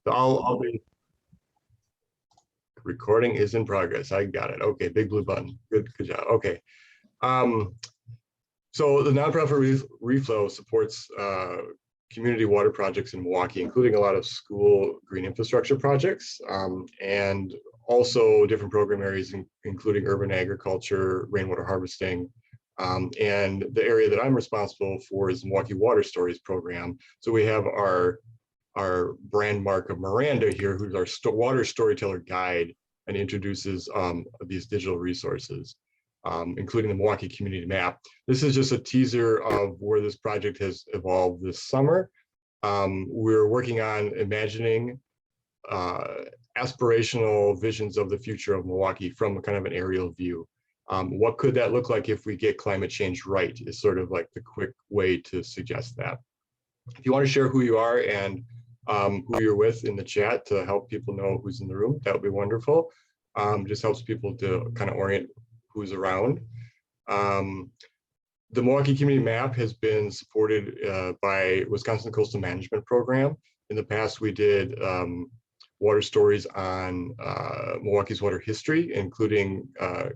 I'll be, recording is in progress. I got it. Okay, big blue button. Good job. Okay. So the nonprofit Reflow supports community water projects in Milwaukee, including a lot of school green infrastructure projects, and also different program areas, including urban agriculture, rainwater harvesting. And the area that I'm responsible for is the Milwaukee Water Stories program. So we have our brand mark of Miranda here, who's our water storyteller guide and introduces these digital resources, including the Milwaukee Community Map. This is just a teaser of where this project has evolved this summer. We're working on imagining aspirational visions of the future of Milwaukee from kind of an aerial view. What could that look like if we get climate change right is sort of like the quick way to suggest that. If you want to share who you are and who you're with in the chat to help people know who's in the room, that would be wonderful. Just helps people to kind of orient who's around. The Milwaukee Community Map has been supported by Wisconsin Coastal Management Program. In the past, we did water stories on Milwaukee's water history, including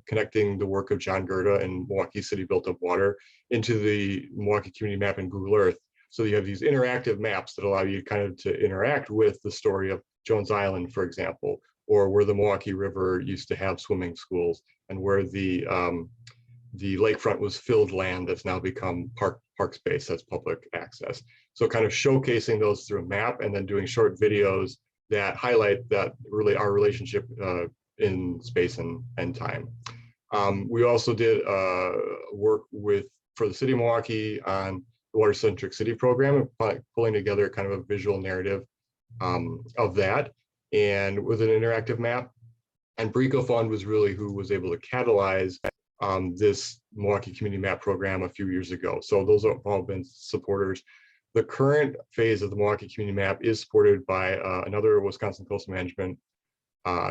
connecting the work of John Gerda and Milwaukee City Built Up Water into the Milwaukee Community Map in Google Earth. So you have these interactive maps that allow you kind of to interact with the story of Jones Island, for example, or where the Milwaukee River used to have swimming schools, and where the lakefront was filled land that's now become park space, that's public access. So kind of showcasing those through a map and then doing short videos that highlight that really our relationship in space and time. We also did work for the city of Milwaukee on the Water Centric City program, pulling together kind of a visual narrative of that, and with an interactive map. And Brico Fund was really who was able to catalyze this Milwaukee Community Map program a few years ago. So those have all been supporters. The current phase of the Milwaukee Community Map is supported by another Wisconsin Coastal Management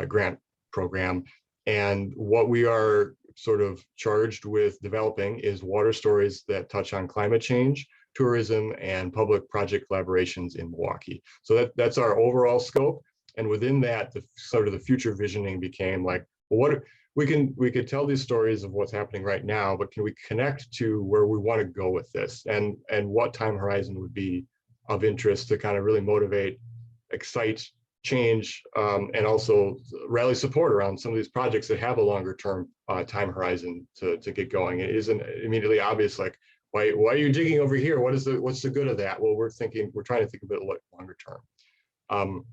grant program. And what we are sort of charged with developing is water stories that touch on climate change, tourism, and public project collaborations in Milwaukee. So that's our overall scope. And within that, the sort of the future visioning became like, well, what we could tell these stories of what's happening right now, but can we connect to where we want to go with this, and what time horizon would be of interest to kind of really motivate, excite, change, and also rally support around some of these projects that have a longer term time horizon to get going. It isn't immediately obvious, like, why are you digging over here? What's the good of that? Well, we're trying to think a bit longer term.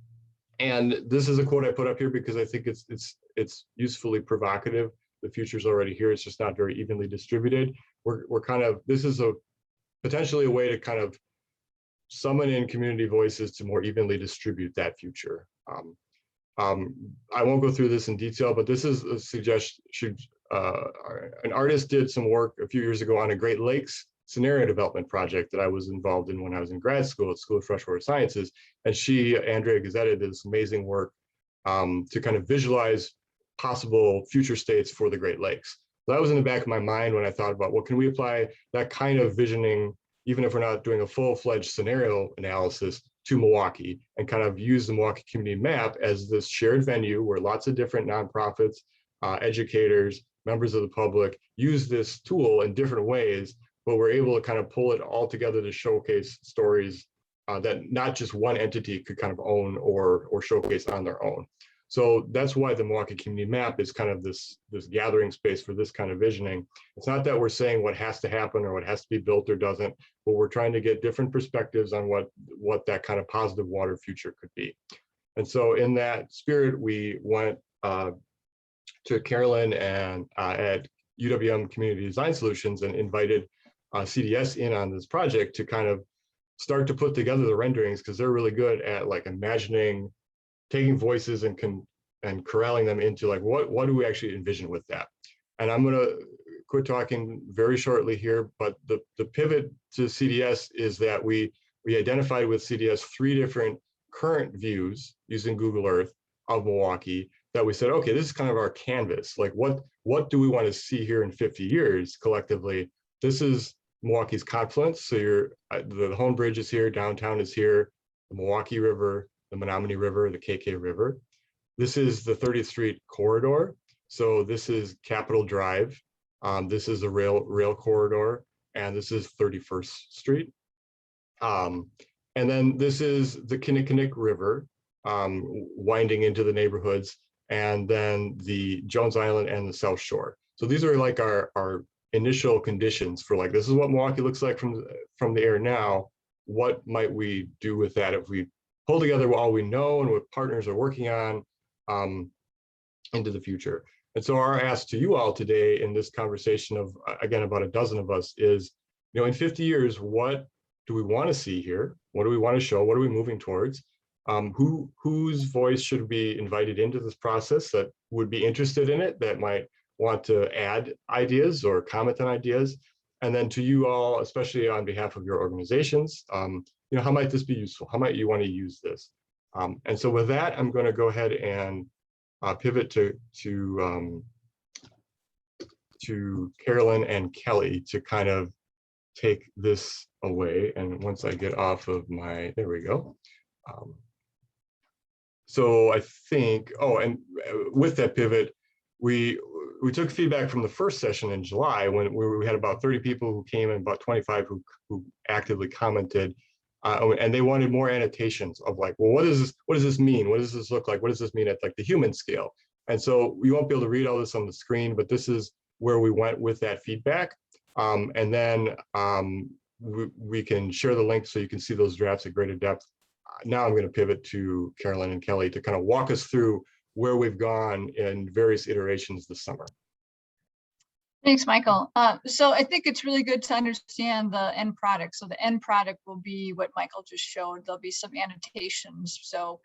And this is a quote I put up here because I think it's usefully provocative. The future's already here. It's just not very evenly distributed. We're kind of, this is potentially a way to kind of summon in community voices to more evenly distribute that future. I won't go through this in detail, but this is a suggestion. An artist did some work a few years ago on a Great Lakes scenario development project that I was involved in when I was in grad school at School of Freshwater Sciences. And Andrea Gazzetta, did this amazing work to kind of visualize possible future states for the Great Lakes. So that was in the back of my mind when I thought about, well, can we apply that kind of visioning, even if we're not doing a full-fledged scenario analysis, to Milwaukee, and kind of use the Milwaukee Community Map as this shared venue where lots of different nonprofits, educators, members of the public use this tool in different ways, but we're able to kind of pull it all together to showcase stories that not just one entity could kind of own or showcase on their own. So that's why the Milwaukee Community Map is kind of this gathering space for this kind of visioning. It's not that we're saying what has to happen or what has to be built or doesn't, but we're trying to get different perspectives on what that kind of positive water future could be. And so in that spirit, we went to Carolyn and at UWM Community Design Solutions and invited CDS in on this project to kind of start to put together the renderings, because they're really good at like imagining, taking voices and corralling them into like, what do we actually envision with that? And I'm gonna quit talking very shortly here, but the pivot to CDS is that we identified with CDS 3 different current views using Google Earth of Milwaukee that we said, okay, this is kind of our canvas. Like what do we want to see here in 50 years collectively? This is Milwaukee's confluence. So the Hone Bridge is here, downtown is here, the Milwaukee River, the Menominee River, the KK River. This is the 30th Street corridor. So this is Capitol Drive. This is a rail corridor, and this is 31st Street. And then this is the Kinnickinnic River, winding into the neighborhoods, and then the Jones Island and the South Shore. So these are like our initial conditions for like, this is what Milwaukee looks like from the air now. What might we do with that if we pull together all we know and what partners are working on into the future? And so our ask to you all today in this conversation of, again, about a dozen of us is, in 50 years, what do we want to see here? What do we want to show? What are we moving towards? Whose voice should be invited into this process that would be interested in it, that might want to add ideas or comment on ideas? And then to you all, especially on behalf of your organizations, how might this be useful? How might you want to use this? And so with that, I'm going to go ahead and pivot to Carolyn and Kelly to kind of take this away. And once I get off of there we go. So I think, and with that pivot, we took feedback from the first session in July when we had about 30 people who came and about 25 who actively commented, and they wanted more annotations of like, well, what does this mean? What does this look like? What does this mean at like the human scale? And so you won't be able to read all this on the screen, but this is where we went with that feedback. And then we can share the link so you can see those drafts at greater depth. Now I'm going to pivot to Carolyn and Kelly to kind of walk us through where we've gone in various iterations this summer. Thanks, Michael. So I think it's really good to understand the end product. So the end product will be what Michael just showed. There'll be some annotations. So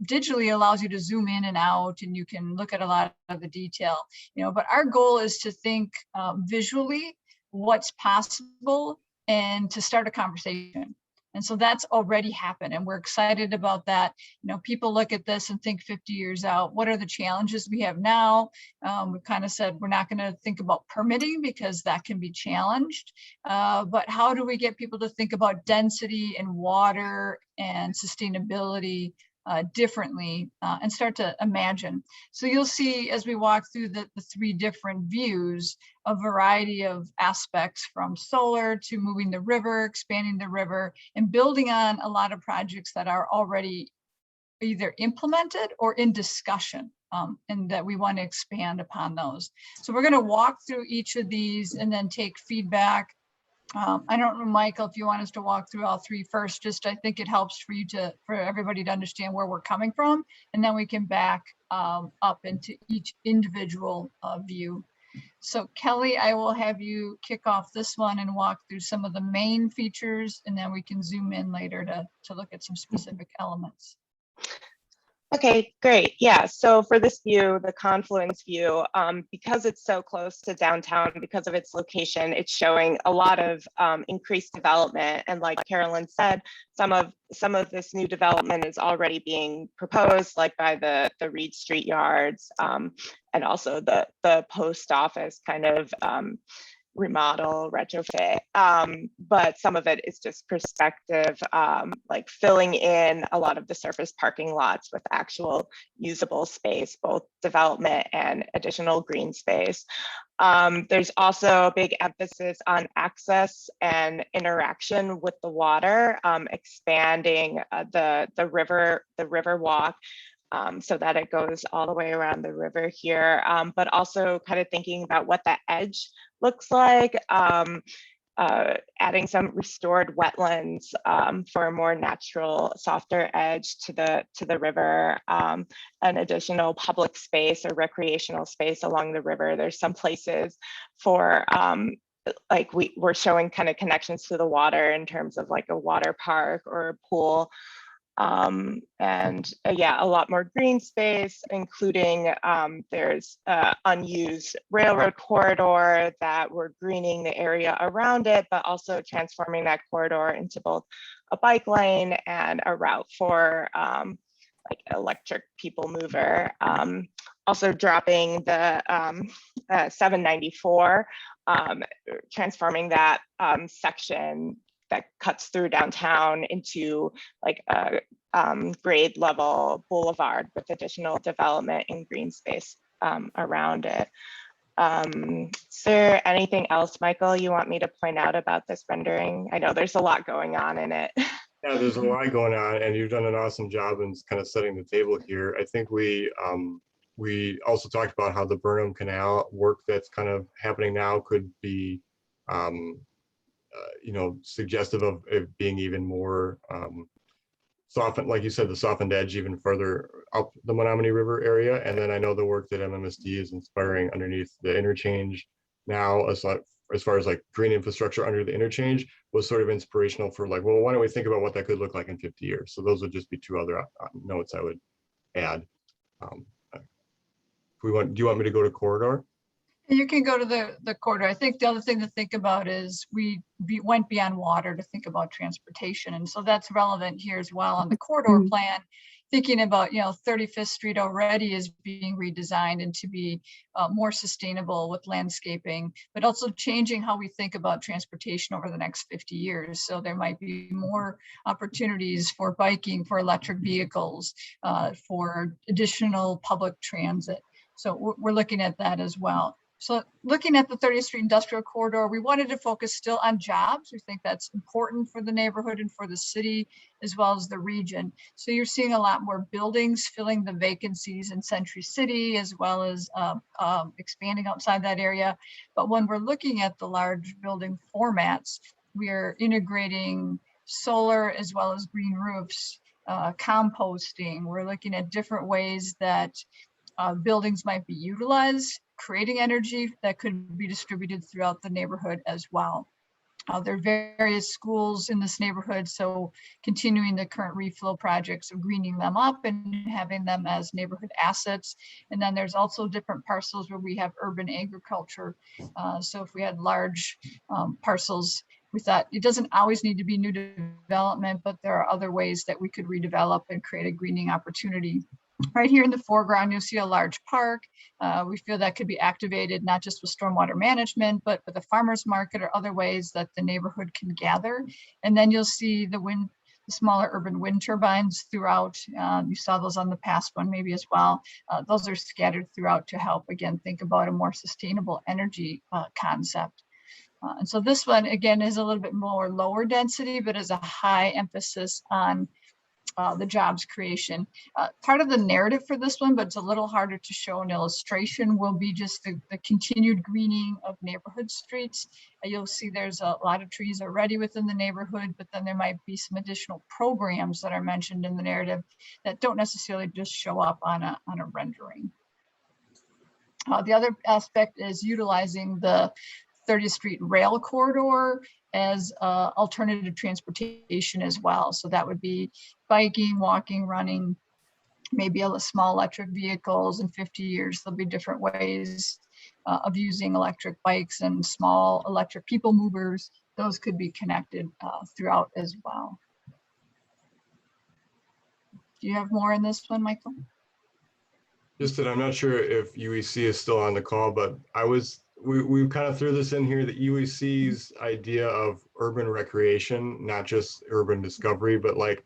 digitally allows you to zoom in and out, and you can look at a lot of the detail. But our goal is to think visually what's possible and to start a conversation. And so that's already happened, and we're excited about that. People look at this and think 50 years out, what are the challenges we have now? We've kind of said we're not going to think about permitting because that can be challenged. But how do we get people to think about density and water and sustainability differently and start to imagine? So you'll see as we walk through the three different views, a variety of aspects from solar to moving the river, expanding the river, and building on a lot of projects that are already either implemented or in discussion, and that we want to expand upon those. So we're going to walk through each of these and then take feedback. I don't know, Michael, if you want us to walk through all three first. I think it helps for everybody to understand where we're coming from, and then we can back up into each individual view. So Kelly, I will have you kick off this one and walk through some of the main features, and then we can zoom in later to look at some specific elements. Okay, great. Yeah, so for this view, the Confluence view, because it's so close to downtown, because of its location, it's showing a lot of increased development. And like Carolyn said, some of this new development is already being proposed, like by the Reed Street yards, and also the post office kind of remodel, retrofit, but some of it is just perspective, like filling in a lot of the surface parking lots with actual usable space, both development and additional green space. There's also a big emphasis on access and interaction with the water, expanding the river walk, so that it goes all the way around the river here, but also kind of thinking about what that edge looks like, adding some restored wetlands for a more natural, softer edge to the river, an additional public space or recreational space along the river. There's some places for like we're showing kind of connections to the water in terms of like a water park or a pool. Yeah, a lot more green space, including there's unused railroad corridor that we're greening the area around it, but also transforming that corridor into both a bike lane and a route for like electric people mover. Also dropping the 794, transforming that section that cuts through downtown into like a grade level boulevard with additional development and green space around it. Is there anything else, Michael, you want me to point out about this rendering? I know there's a lot going on in it. Yeah, there's a lot going on, and you've done an awesome job in kind of setting the table here. I think we also talked about how the Burnham Canal work that's kind of happening now could be, you know, suggestive of it being even more softened, like you said, the softened edge even further up the Menominee River area. And then I know the work that MMSD is inspiring underneath the interchange now, as far as like green infrastructure under the interchange, was sort of inspirational for like, well, why don't we think about what that could look like in 50 years? So those would just be two other notes I would add. Do you want me to go to corridor? You can go to the corridor. I think the other thing to think about is we went beyond water to think about transportation. And so that's relevant here as well on the corridor plan, thinking about, you know, 35th Street already is being redesigned and to be more sustainable with landscaping, but also changing how we think about transportation over the next 50 years. So there might be more opportunities for biking, for electric vehicles, for additional public transit. So we're looking at that as well. So looking at the 30th Street Industrial Corridor, we wanted to focus still on jobs. We think that's important for the neighborhood and for the city, as well as the region. So you're seeing a lot more buildings filling the vacancies in Century City, as well as expanding outside that area. But when we're looking at the large building formats, we are integrating solar as well as green roofs, composting. We're looking at different ways that buildings might be utilized, creating energy that could be distributed throughout the neighborhood as well. There are various schools in this neighborhood, so continuing the current reflow projects of greening them up and having them as neighborhood assets. And then there's also different parcels where we have urban agriculture. So if we had large parcels, we thought it doesn't always need to be new development, but there are other ways that we could redevelop and create a greening opportunity. Right here in the foreground, you'll see a large park. We feel that could be activated not just with stormwater management, but with a farmer's market or other ways that the neighborhood can gather. And then you'll see the smaller urban wind turbines throughout. You saw those on the past one maybe as well. Those are scattered throughout to help, again, think about a more sustainable energy concept. And so this one, again, is a little bit more lower density, but is a high emphasis on the jobs creation. Part of the narrative for this one, but it's a little harder to show an illustration, will be just the continued greening of neighborhood streets. You'll see there's a lot of trees already within the neighborhood, but then there might be some additional programs that are mentioned in the narrative that don't necessarily just show up on a rendering. The other aspect is utilizing the 30th Street rail corridor as alternative transportation as well. So that would be biking, walking, running, maybe a small electric vehicles. In 50 years, there'll be different ways of using electric bikes and small electric people movers. Those could be connected throughout as well. Do you have more in this one, Michael? Just that I'm not sure if UEC is still on the call, but we kind of threw this in here, the UEC's idea of urban recreation, not just urban discovery, but like,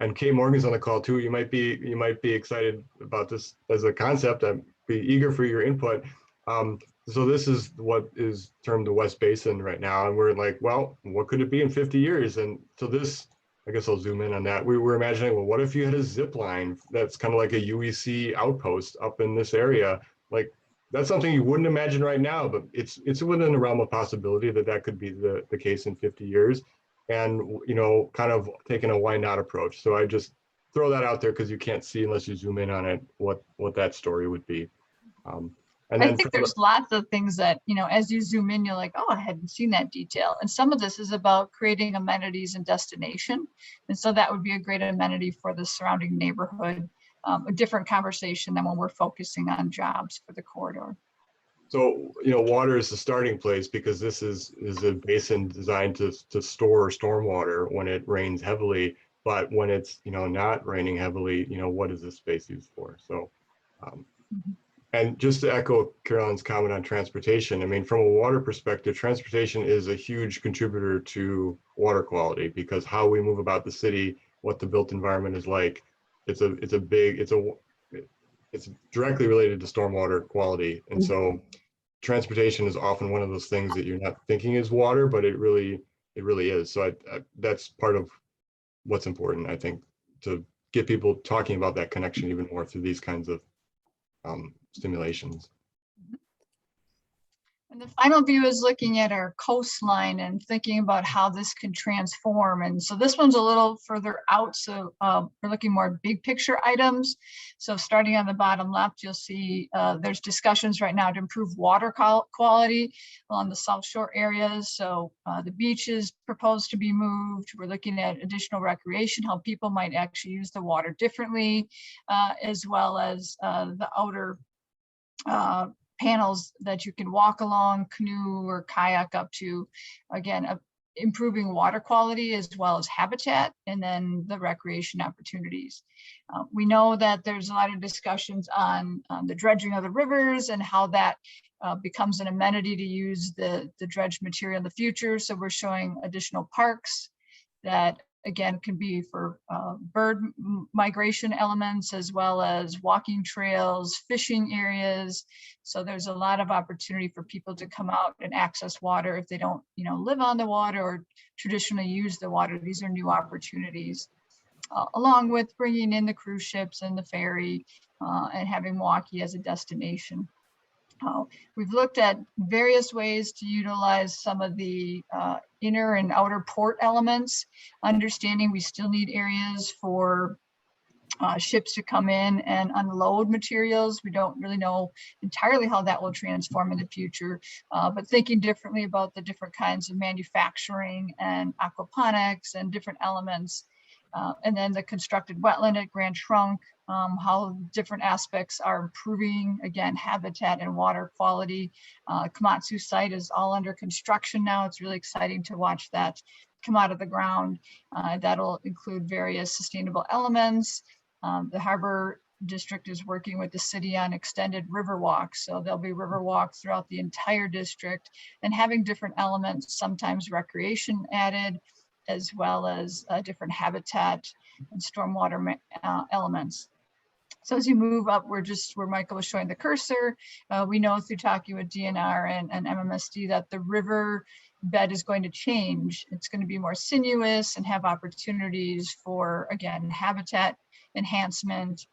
and Kay Morgan's on the call too. You might be excited about this as a concept. I'd be eager for your input. So this is what is termed the West Basin right now. And we're like, well, what could it be in 50 years? And so this, I guess I'll zoom in on that. We were imagining, well, what if you had a zip line that's kind of like a UEC outpost up in this area? Like, that's something you wouldn't imagine right now, but it's within the realm of possibility that could be the case in 50 years. And, you know, kind of taking a why not approach. So I just throw that out there because you can't see unless you zoom in on it, what that story would be. And then I think there's lots of things that, you know, as you zoom in, you're like, oh, I hadn't seen that detail. And some of this is about creating amenities and destination. And so that would be a great amenity for the surrounding neighborhood, a different conversation than when we're focusing on jobs for the corridor. So, you know, water is the starting place because this is a basin designed to store stormwater when it rains heavily. But when it's, you know, not raining heavily, you know, what is this space used for? So And just to echo Carolyn's comment on transportation, I mean, from a water perspective, transportation is a huge contributor to water quality because how we move about the city, what the built environment is like, it's directly related to stormwater quality. And so transportation is often one of those things that you're not thinking is water, but it really is. So that's part of what's important, I think, to get people talking about that connection even more through these kinds of stimulations. And the final view is looking at our coastline and thinking about how this can transform. And so this one's a little further out. So we're looking more big picture items. So starting on the bottom left, you'll see there's discussions right now to improve water quality along the South Shore areas. So the beach is proposed to be moved. We're looking at additional recreation, how people might actually use the water differently, as well as the outer panels that you can walk along, canoe or kayak up to, again, improving water quality as well as habitat, and then the recreation opportunities. We know that there's a lot of discussions on the dredging of the rivers and how that becomes an amenity to use the dredged material in the future. So we're showing additional parks that again can be for bird migration elements as well as walking trails, fishing areas. So there's a lot of opportunity for people to come out and access water if they don't, live on the water or traditionally use the water. These are new opportunities, along with bringing in the cruise ships and the ferry and having Milwaukee as a destination. We've looked at various ways to utilize some of the inner and outer port elements, understanding we still need areas for ships to come in and unload materials. We don't really know entirely how that will transform in the future, but thinking differently about the different kinds of manufacturing and aquaponics and different elements. And then the constructed wetland at Grand Trunk, how different aspects are improving, again, habitat and water quality. Komatsu site is all under construction now. It's really exciting to watch that come out of the ground. That'll include various sustainable elements. The Harbor District is working with the city on extended river walks. So there'll be river walks throughout the entire district and having different elements, sometimes recreation added, as well as different habitat and stormwater elements. So as you move up, where Michael was showing the cursor, we know through talking with DNR and MMSD that the river bed is going to change. It's going to be more sinuous and have opportunities for, again, habitat enhancement,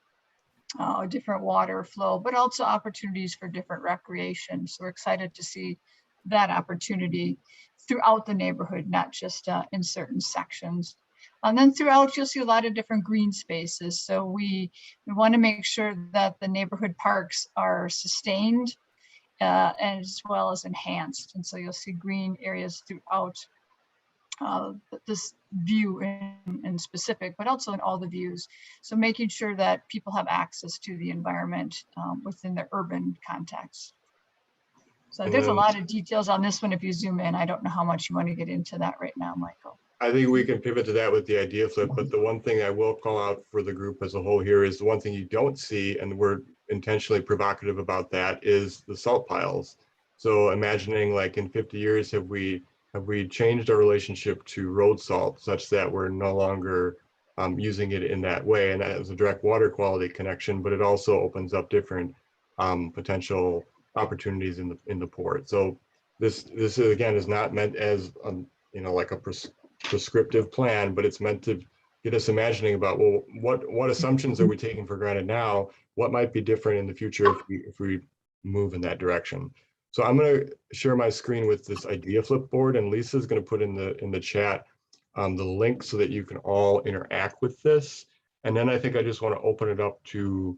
different water flow, but also opportunities for different recreation. So we're excited to see that opportunity throughout the neighborhood, not just in certain sections. And then throughout, you'll see a lot of different green spaces. So we want to make sure that the neighborhood parks are sustained as well as enhanced. And so you'll see green areas throughout this view in specific, but also in all the views. So making sure that people have access to the environment within the urban context. So there's a lot of details on this one if you zoom in. I don't know how much you want to get into that right now, Michael. I think we can pivot to that with the idea flip, but the one thing I will call out for the group as a whole here is the one thing you don't see, and we're intentionally provocative about that, is the salt piles. So imagining like in 50 years, have we changed our relationship to road salt such that we're no longer using it in that way? And that is a direct water quality connection, but it also opens up different potential opportunities in the port. So this again is not meant as like a prescriptive plan, but it's meant to get us imagining about, well, what assumptions are we taking for granted now? What might be different in the future if we move in that direction? So I'm going to share my screen with this idea flip board, and Lisa's going to put in the chat the link so that you can all interact with this. And then I think I just want to open it up to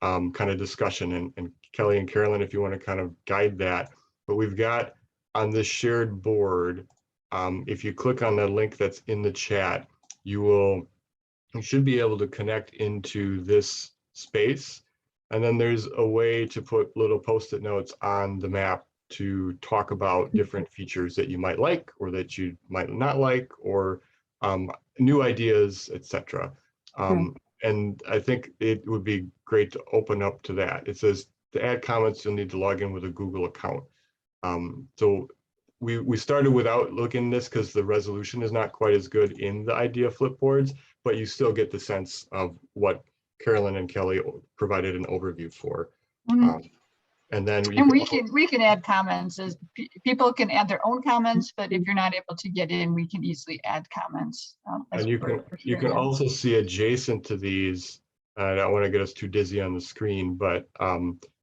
kind of discussion, and Kelly and Carolyn, if you want to kind of guide that. But we've got on this shared board, if you click on the link that's in the chat, you should be able to connect into this space. And then there's a way to put little post-it notes on the map to talk about different features that you might like or that you might not like, or new ideas, etc. And I think it would be great to open up to that. It says, to add comments, you'll need to log in with a Google account. So we started without looking at this because the resolution is not quite as good in the idea flipboards, but you still get the sense of what Carolyn and Kelly provided an overview for. And then and we can add comments as people can add their own comments, but if you're not able to get in, we can easily add comments. And you can also see adjacent to these. I don't want to get us too dizzy on the screen, but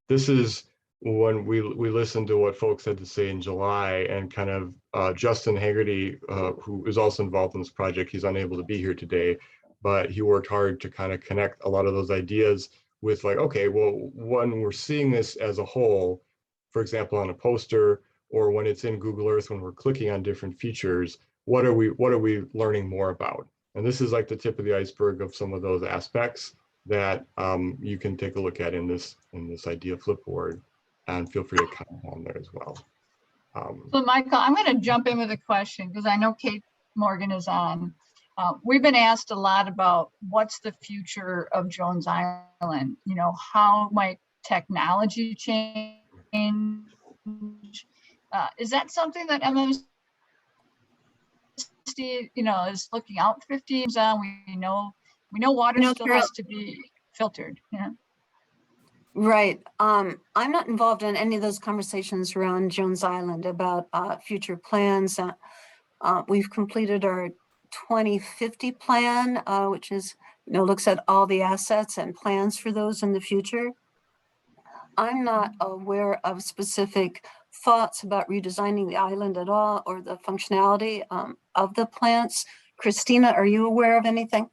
this is when we listened to what folks had to say in July, and kind of Justin Haggerty, who is also involved in this project, he's unable to be here today, but he worked hard to kind of connect a lot of those ideas with like, okay, well, when we're seeing this as a whole, for example, on a poster, or when it's in Google Earth, when we're clicking on different features, what are we learning more about? And this is like the tip of the iceberg of some of those aspects that you can take a look at in this idea flipboard, and feel free to comment on there as well. So Michael, I'm going to jump in with a question because I know Kate Morgan is on. We've been asked a lot about what's the future of Jones Island. You know, how might technology change? Is that something that MMC, is looking out 50 years on? We know water still has to be filtered. Yeah. Right. I'm not involved in any of those conversations around Jones Island about future plans. We've completed our 2050 plan, which is, looks at all the assets and plans for those in the future. I'm not aware of specific thoughts about redesigning the island at all, or the functionality of the plants. Christina, are you aware of anything?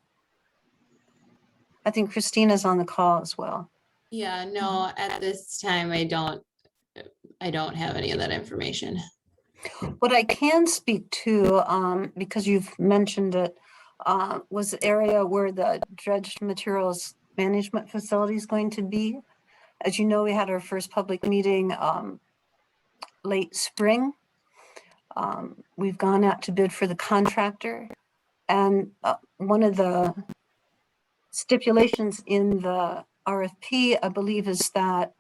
I think Christina's on the call as well. Yeah, no, at this time, I don't have any of that information. What I can speak to, because you've mentioned it, was the area where the dredged materials management facility is going to be. As you know, we had our first public meeting late spring. We've gone out to bid for the contractor, and one of the stipulations in the RFP, I believe, is that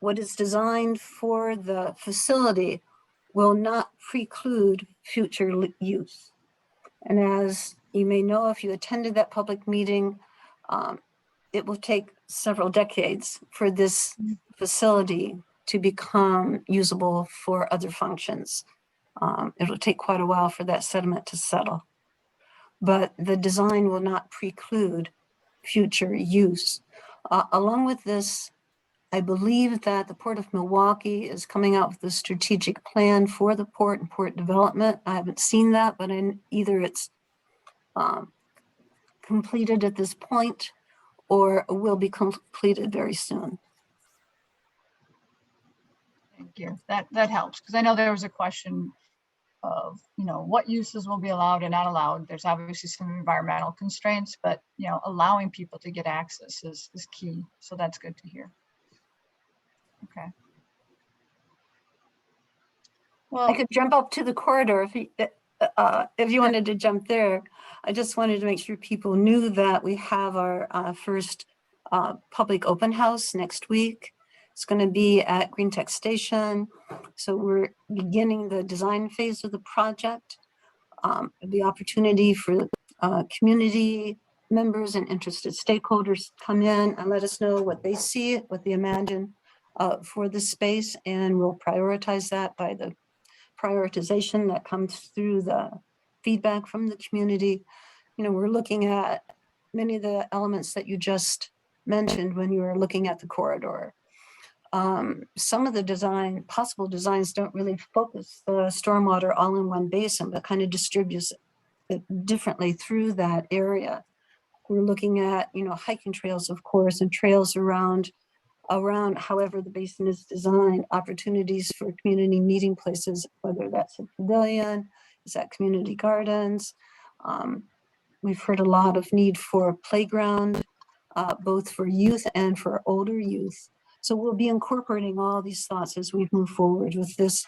what is designed for the facility will not preclude future use. And as you may know, if you attended that public meeting, it will take several decades for this facility to become usable for other functions. It'll take quite a while for that sediment to settle. But the design will not preclude future use. Along with this, I believe that the Port of Milwaukee is coming out with a strategic plan for the port and port development. I haven't seen that, but either it's completed at this point or will be completed very soon. Thank you. That helps, because I know there was a question of, what uses will be allowed and not allowed. There's obviously some environmental constraints, but, allowing people to get access is key. So that's good to hear. Okay. Well, I could jump up to the corridor if you wanted to jump there. I just wanted to make sure people knew that we have our first public open house next week. It's going to be at Green Tech Station. So we're beginning the design phase of the project. The opportunity for community members and interested stakeholders to come in and let us know what they see, what they imagine for the space, and we'll prioritize that by the prioritization that comes through the feedback from the community. We're looking at many of the elements that you just mentioned when you were looking at the corridor. Some of the possible designs don't really focus the stormwater all in one basin, but kind of distributes it differently through that area. We're looking at, hiking trails, of course, and trails around however the basin is designed, opportunities for community meeting places, whether that's a pavilion, is that community gardens. We've heard a lot of need for playground, both for youth and for older youth. So we'll be incorporating all these thoughts as we move forward with this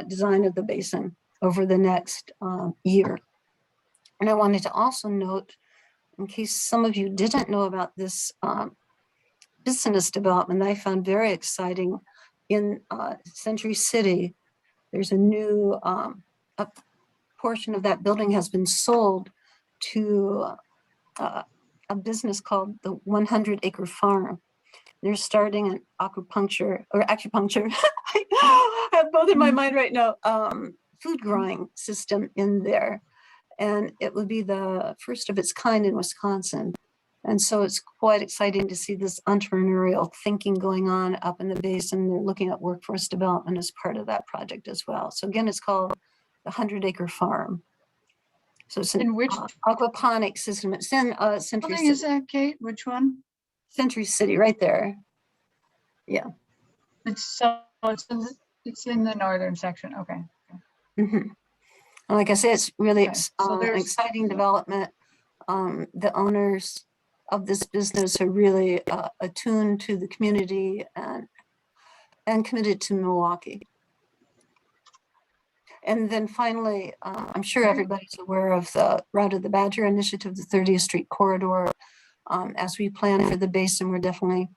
design of the basin over the next year. And I wanted to also note, in case some of you didn't know about this business development that I found very exciting in Century City. There's a new, a portion of that building has been sold to a business called the 100 Acre Farm. They're starting an acupuncture or acupuncture. I have both in my mind right now. Food growing system in there. And it would be the first of its kind in Wisconsin. And so it's quite exciting to see this entrepreneurial thinking going on up in the basin. They're looking at workforce development as part of that project as well. So again, it's called the 100 Acre Farm. So it's an In which aquaponic system. It's in Century building is City. that, Kate? Which one? Century City, right there. Yeah. It's it's in the northern section. Okay. Mhm. Like I say, it's really Okay, so an there's- exciting development. The owners of this business are really attuned to the community and committed to Milwaukee. And then finally, I'm sure everybody's aware of the Route of the Badger initiative, the 30th Street corridor. As we plan for the basin, we're definitely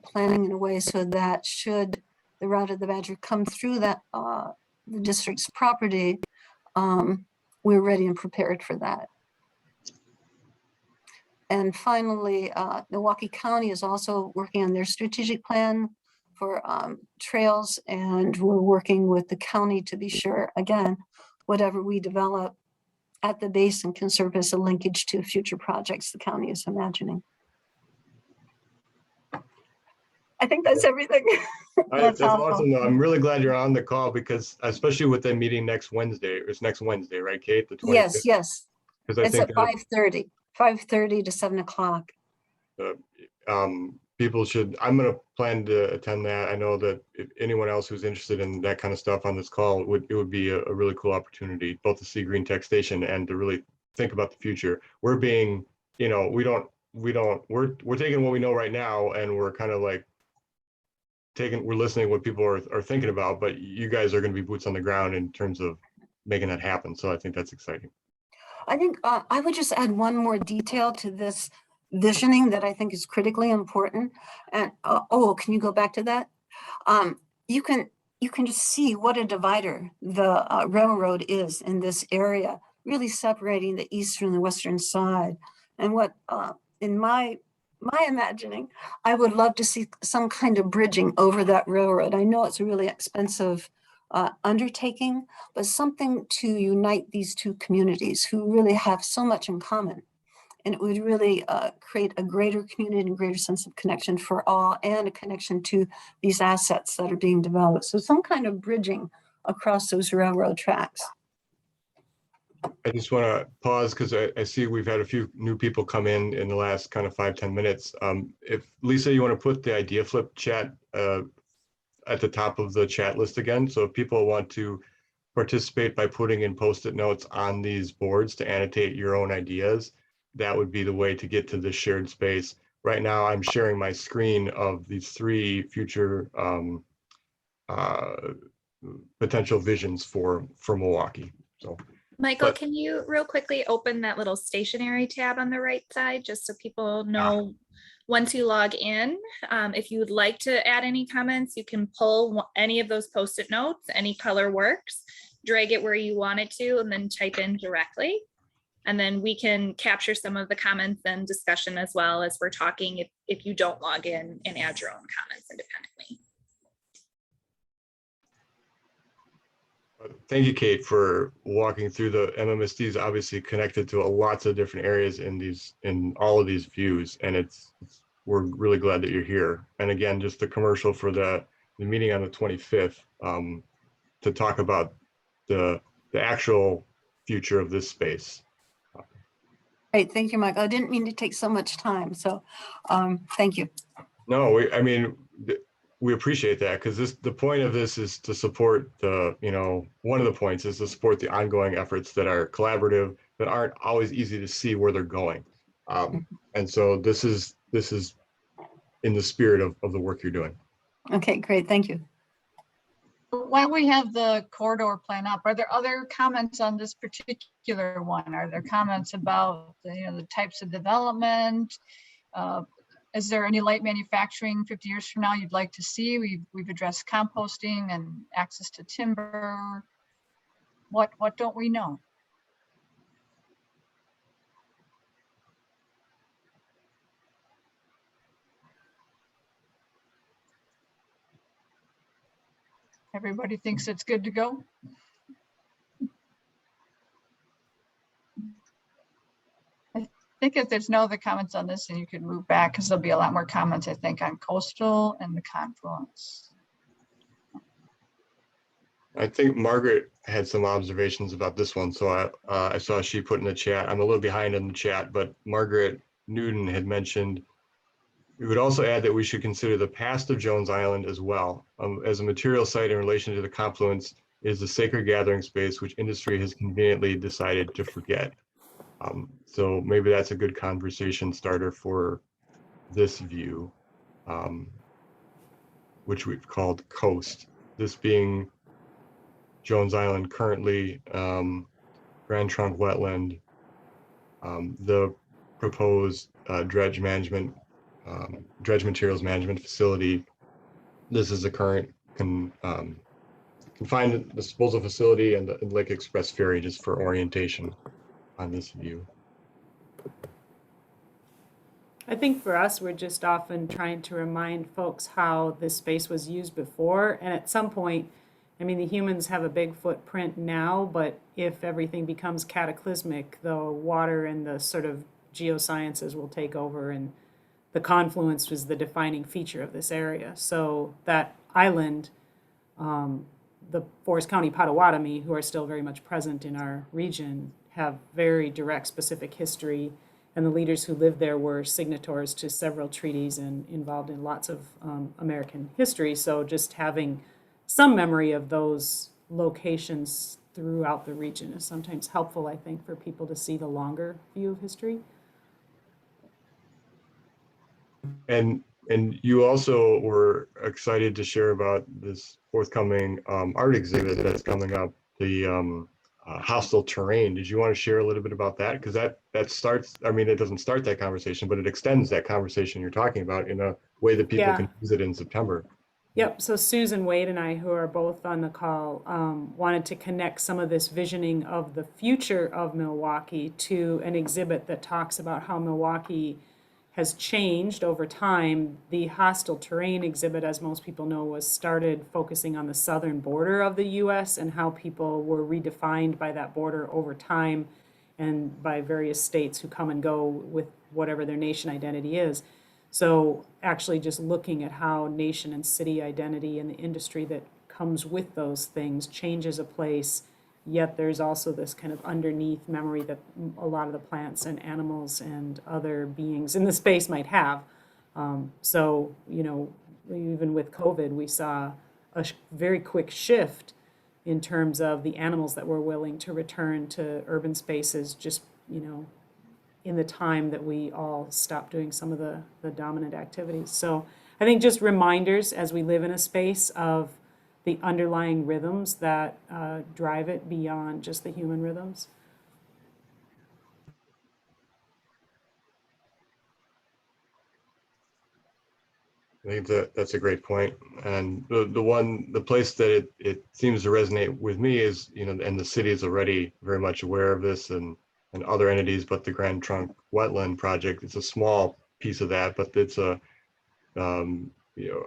planning in a way so that should the Route of the Badger come through that the district's property, we're ready and prepared for that. And finally, Milwaukee County is also working on their strategic plan for trails, and we're working with the county to be sure, again, whatever we develop at the basin can serve as a linkage to future projects the county is imagining. I think that's everything. That's awesome. Though. I'm really glad you're on the call because especially with the meeting next Wednesday, it's next Wednesday, right, Kate? The 25th? Yes. Because I It's think at 5:30 to 7 o'clock. people should, I'm going to plan to attend that. I know that if anyone else who's interested in that kind of stuff on this call, it would be a really cool opportunity, both to see Green Tech Station and to really think about the future. We're being, we're taking what we know right now and we're kind of like we're listening to what people are thinking about, but you guys are going to be boots on the ground in terms of making that happen. So I think that's exciting. I think I would just add one more detail to this visioning that I think is critically important. And can you go back to that? You can just see what a divider the railroad is in this area, really separating the eastern and the western side. And what in my imagining, I would love to see some kind of bridging over that railroad. I know it's a really expensive undertaking, but something to unite these two communities who really have so much in common. And it would really create a greater community and greater sense of connection for all and a connection to these assets that are being developed. So some kind of bridging across those railroad tracks. I just want to pause because I see we've had a few new people come in the last kind of 5-10 minutes. If Lisa, you want to put the idea flip chat at the top of the chat list again. So if people want to participate by putting in Post-it notes on these boards to annotate your own ideas, that would be the way to get to this shared space. Right now, I'm sharing my screen of these 3 future potential visions for Milwaukee. So. Michael, can you real quickly open that little stationery tab on the right side, just so people know once you log in, if you would like to add any comments, you can pull any of those Post-it notes, any color works, drag it where you want it to, and then type in directly. And then we can capture some of the comments and discussion as well as we're talking if you don't log in and add your own comments independently. Thank you, Kate, for walking through the MMSD is obviously connected to lots of different areas in all of these views. And we're really glad that you're here. And again, just the commercial for the meeting on the 25th to talk about the actual future of this space. Great, thank you, Michael. I didn't mean to take so much time, so thank you. No, we appreciate that because the point of this is to support one of the points is to support the ongoing efforts that are collaborative, that aren't always easy to see where they're going. And so this is in the spirit of the work you're doing. Okay, great, thank you. While we have the corridor plan up, are there other comments on this particular one? Are there comments about the types of development? is there any light manufacturing 50 years from now you'd like to see? We've addressed composting and access to timber. What don't we know? Everybody thinks it's good to go? I think if there's no other comments on this, then you can move back because there'll be a lot more comments, I think, on coastal and the confluence. I think Margaret had some observations about this one. So I saw she put in the chat. I'm a little behind in the chat, but Margaret Newton had mentioned we would also add that we should consider the past of Jones Island as well. As a material site in relation to the confluence is the sacred gathering space, which industry has conveniently decided to forget. So maybe that's a good conversation starter for this view, which we've called coast. This being Jones Island currently, Grand Trunk wetland, the proposed dredge materials management facility. This is the current confined disposal facility and the Lake Express ferry, just for orientation on this view. I think for us, we're just often trying to remind folks how this space was used before. And at some point, I mean, the humans have a big footprint now, but if everything becomes cataclysmic, the water and the sort of geosciences will take over, and the confluence was the defining feature of this area. So that island, the Forest County Potawatomi, who are still very much present in our region, have very direct, specific history. And the leaders who lived there were signatories to several treaties and involved in lots of American history. So just having some memory of those locations throughout the region is sometimes helpful, I think, for people to see the longer view of history. And you also were excited to share about this forthcoming art exhibit that's coming up, the hostile terrain. Did you want to share a little bit about that? Because that starts, I mean, it doesn't start that conversation, but it extends that conversation you're talking about in a way that people can use it in September. Yep. So Susan Wade and I, who are both on the call, wanted to connect some of this visioning of the future of Milwaukee to an exhibit that talks about how Milwaukee has changed over time. The hostile terrain exhibit, as most people know, was started focusing on the southern border of the U.S. and how people were redefined by that border over time and by various states who come and go with whatever their nation identity is. So actually just looking at how nation and city identity and the industry that comes with those things changes a place, yet there's also this kind of underneath memory that a lot of the plants and animals and other beings in the space might have. So, you know, even with COVID, we saw a very quick shift in terms of the animals that were willing to return to urban spaces, just, you know, in the time that we all stopped doing some of the dominant activities. So I think just reminders as we live in a space of the underlying rhythms that drive it beyond just the human rhythms. I think that's a great point. And the place that it seems to resonate with me is, you know, and the city is already very much aware of this and other entities, but the Grand Trunk Wetland Project, it's a small piece of that, but it's a, you know,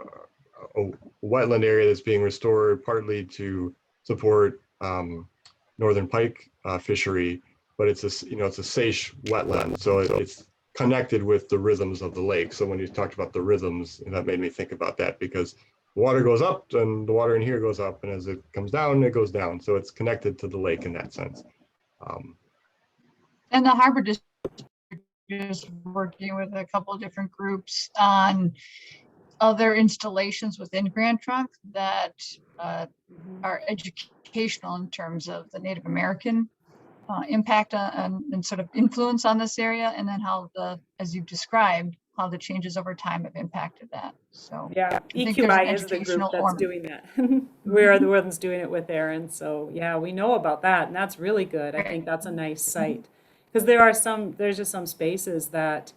a wetland area that's being restored partly to support northern pike fishery, but it's a, you know, it's a seiche wetland, so it's connected with the rhythms of the lake. So when you talked about the rhythms, that made me think about that, because the water goes up and the water in here goes up, and as it comes down, it goes down. So it's connected to the lake in that sense. And the Harbor District is working with a couple of different groups on other installations within Grand Trunk that are educational in terms of the Native American impact on and sort of influence on this area, and then how as you've described, how the changes over time have impacted that. So yeah, EQI is the group that's doing that. We are the ones doing it with Aaron. So yeah, we know about that, and that's really good. I think that's a nice site, because there's just some spaces that,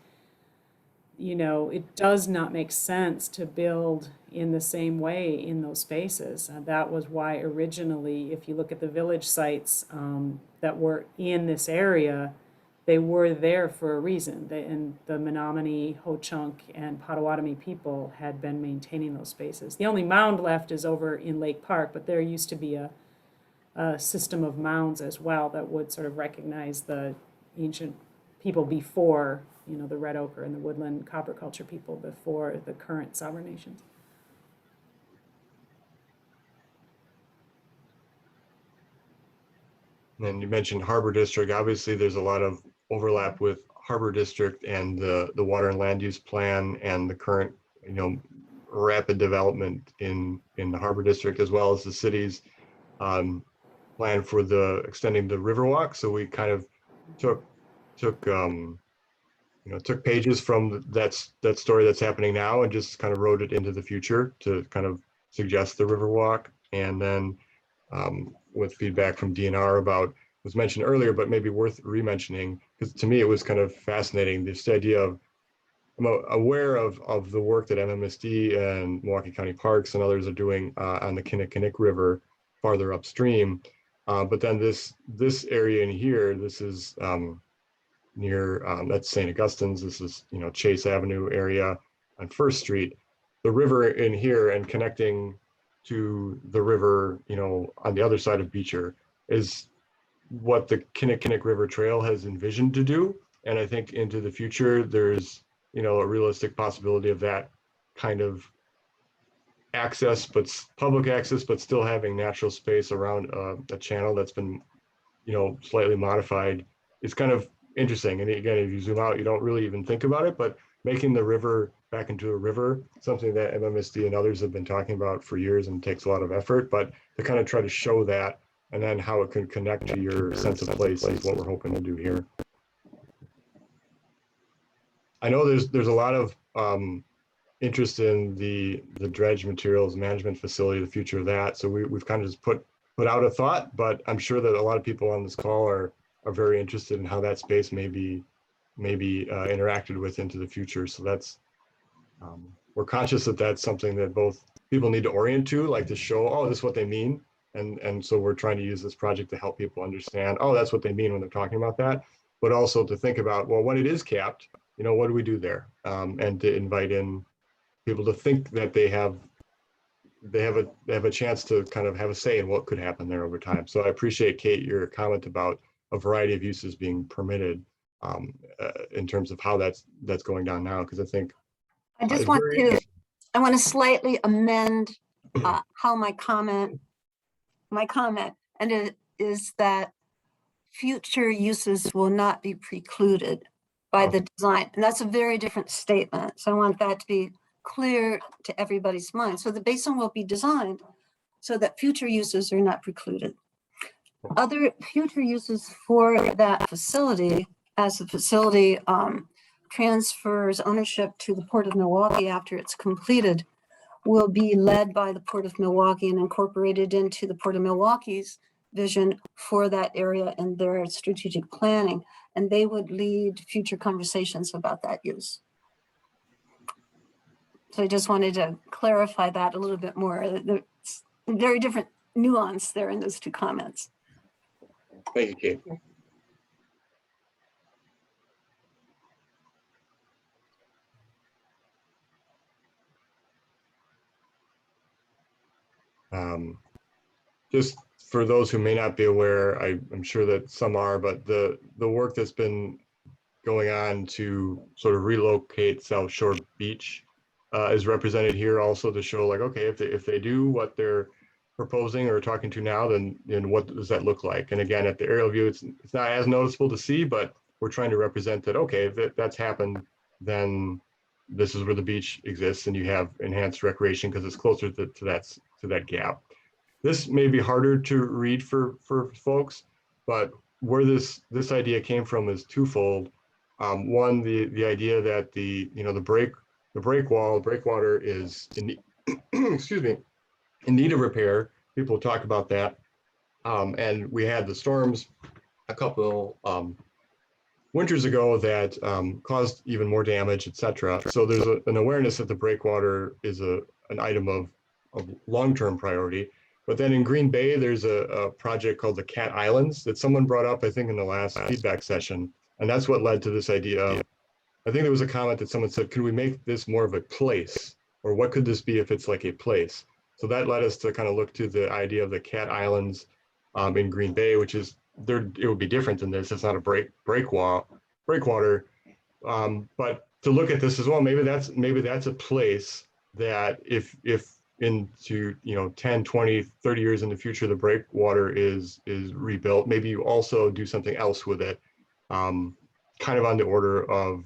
you know, it does not make sense to build in the same way in those spaces. That was why originally, if you look at the village sites that were in this area, they were there for a reason. And the Menominee, Ho-Chunk, and Potawatomi people had been maintaining those spaces. The only mound left is over in Lake Park, but there used to be a system of mounds as well that would sort of recognize the ancient people before, you know, the red ochre and the woodland copper culture people before the current sovereign nations. And you mentioned Harbor District. Obviously, there's a lot of overlap with Harbor District and the water and land use plan and the current, you know, rapid development in the Harbor District, as well as the city's plan for the extending the Riverwalk. So we kind of took pages from that story that's happening now and just kind of wrote it into the future to kind of suggest the Riverwalk. And then with feedback from DNR about, was mentioned earlier, but maybe worth re-mentioning, because to me it was kind of fascinating, this idea of, I'm aware of the work that MMSD and Milwaukee County Parks and others are doing on the Kinnickinnic River farther upstream. But then this area in here, this is near, that's St. Augustine's, this is, you know, Chase Avenue area on First Street. The river in here and connecting to the river, you know, on the other side of Beecher is what the Kinnickinnic River Trail has envisioned to do. And I think into the future, there's, you know, a realistic possibility of that kind of access, but public access, but still having natural space around a channel that's been, you know, slightly modified. It's kind of interesting. And again, if you zoom out, you don't really even think about it, but making the river back into a river, something that MMSD and others have been talking about for years and takes a lot of effort, but to kind of try to show that and then how it can connect to your sense of place is what we're hoping to do here. I know there's a lot of interest in the dredge materials management facility, the future of that. So we've kind of just put out a thought, but I'm sure that a lot of people on this call are very interested in how that space may be interacted with into the future. So that's, we're conscious that that's something that both people need to orient to, like to show, oh, this is what they mean. And so we're trying to use this project to help people understand, oh, that's what they mean when they're talking about that, but also to think about, well, when it is capped, you know, what do we do there? And to invite in people to think that they have a chance to kind of have a say in what could happen there over time. So I appreciate, Kate, your comment about a variety of uses being permitted in terms of how that's going down now, because I think I just want to slightly amend how my comment, and it is that future uses will not be precluded by the design. And that's a very different statement. So I want that to be clear to everybody's mind. So the basin will be designed so that future uses are not precluded. Other future uses for that facility, as the facility transfers ownership to the Port of Milwaukee after it's completed, will be led by the Port of Milwaukee and incorporated into the Port of Milwaukee's vision for that area and their strategic planning. And they would lead future conversations about that use. So I just wanted to clarify that a little bit more. There's a very different nuance there in those two comments. Thank you, Kate. Just for those who may not be aware, I'm sure that some are, but the work that's been going on to sort of relocate South Shore Beach is represented here also to show, like, okay, if they do what they're proposing or talking to now, then what does that look like? And again, at the aerial view, it's not as noticeable to see, but we're trying to represent that, okay, if that's happened, then this is where the beach exists and you have enhanced recreation because it's closer to that gap. This may be harder to read for folks, but where this idea came from is twofold. One, the idea that the breakwater is in excuse me, in need of repair. People talk about that, and we had the storms a couple winters ago that caused even more damage, etc. So there's an awareness that the breakwater is an item of long-term priority. But then in Green Bay, there's a project called the Cat Islands that someone brought up, I think, in the last feedback session. And that's what led to this idea of, I think there was a comment that someone said, could we make this more of a place? Or what could this be if it's like a place? So that led us to kind of look to the idea of the Cat Islands in Green Bay, which is, it would be different than this. It's not a breakwater. But to look at this as well, maybe that's a place that if into 10, 20, 30 years in the future, the breakwater is rebuilt, maybe you also do something else with it, kind of on the order of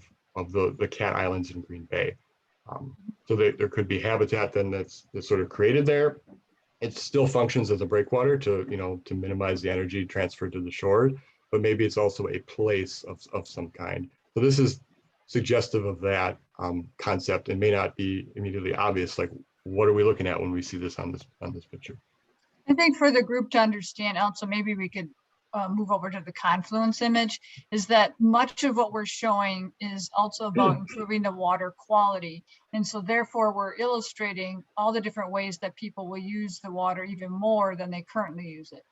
the Cat Islands in Green Bay. So there could be habitat then that's sort of created there. It still functions as a breakwater to minimize the energy transferred to the shore, but maybe it's also a place of some kind. So this is suggestive of that concept, and may not be immediately obvious. Like, what are we looking at when we see this on this picture? I think for the group to understand, also maybe we could move over to the confluence image, is that much of what we're showing is also about improving the water quality. And so therefore we're illustrating all the different ways that people will use the water even more than they currently use it.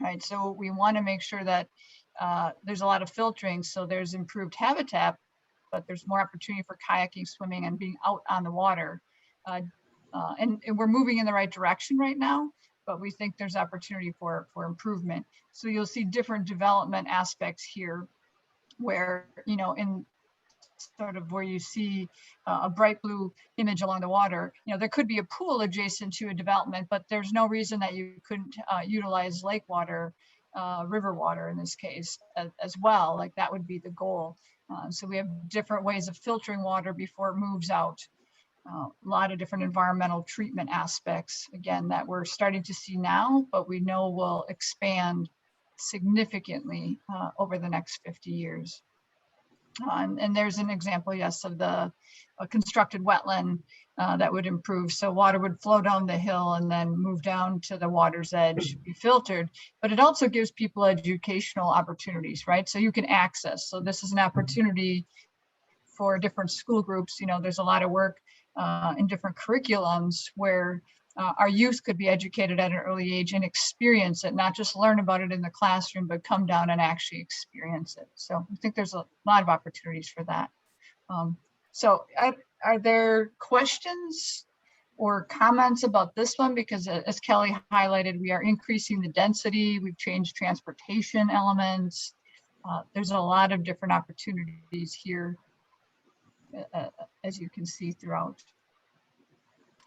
Right. So we want to make sure that there's a lot of filtering. So there's improved habitat, but there's more opportunity for kayaking, swimming, and being out on the water. And we're moving in the right direction right now, but we think there's opportunity for improvement. So you'll see different development aspects here where, in sort of where you see a bright blue image along the water, there could be a pool adjacent to a development, but there's no reason that you couldn't utilize lake water, river water in this case as well. Like that would be the goal. So we have different ways of filtering water before it moves out. A lot of different environmental treatment aspects, again, that we're starting to see now, but we know will expand significantly over the next 50 years. And there's an example, yes, of the constructed wetland that would improve. So water would flow down the hill and then move down to the water's edge, be filtered, but it also gives people educational opportunities, right? So you can access. So this is an opportunity for different school groups. There's a lot of work in different curriculums where our youth could be educated at an early age and experience it, not just learn about it in the classroom, but come down and actually experience it. So I think there's a lot of opportunities for that. So are there questions or comments about this one? Because as Kelly highlighted, we are increasing the density. We've changed transportation elements. There's a lot of different opportunities here, as you can see throughout.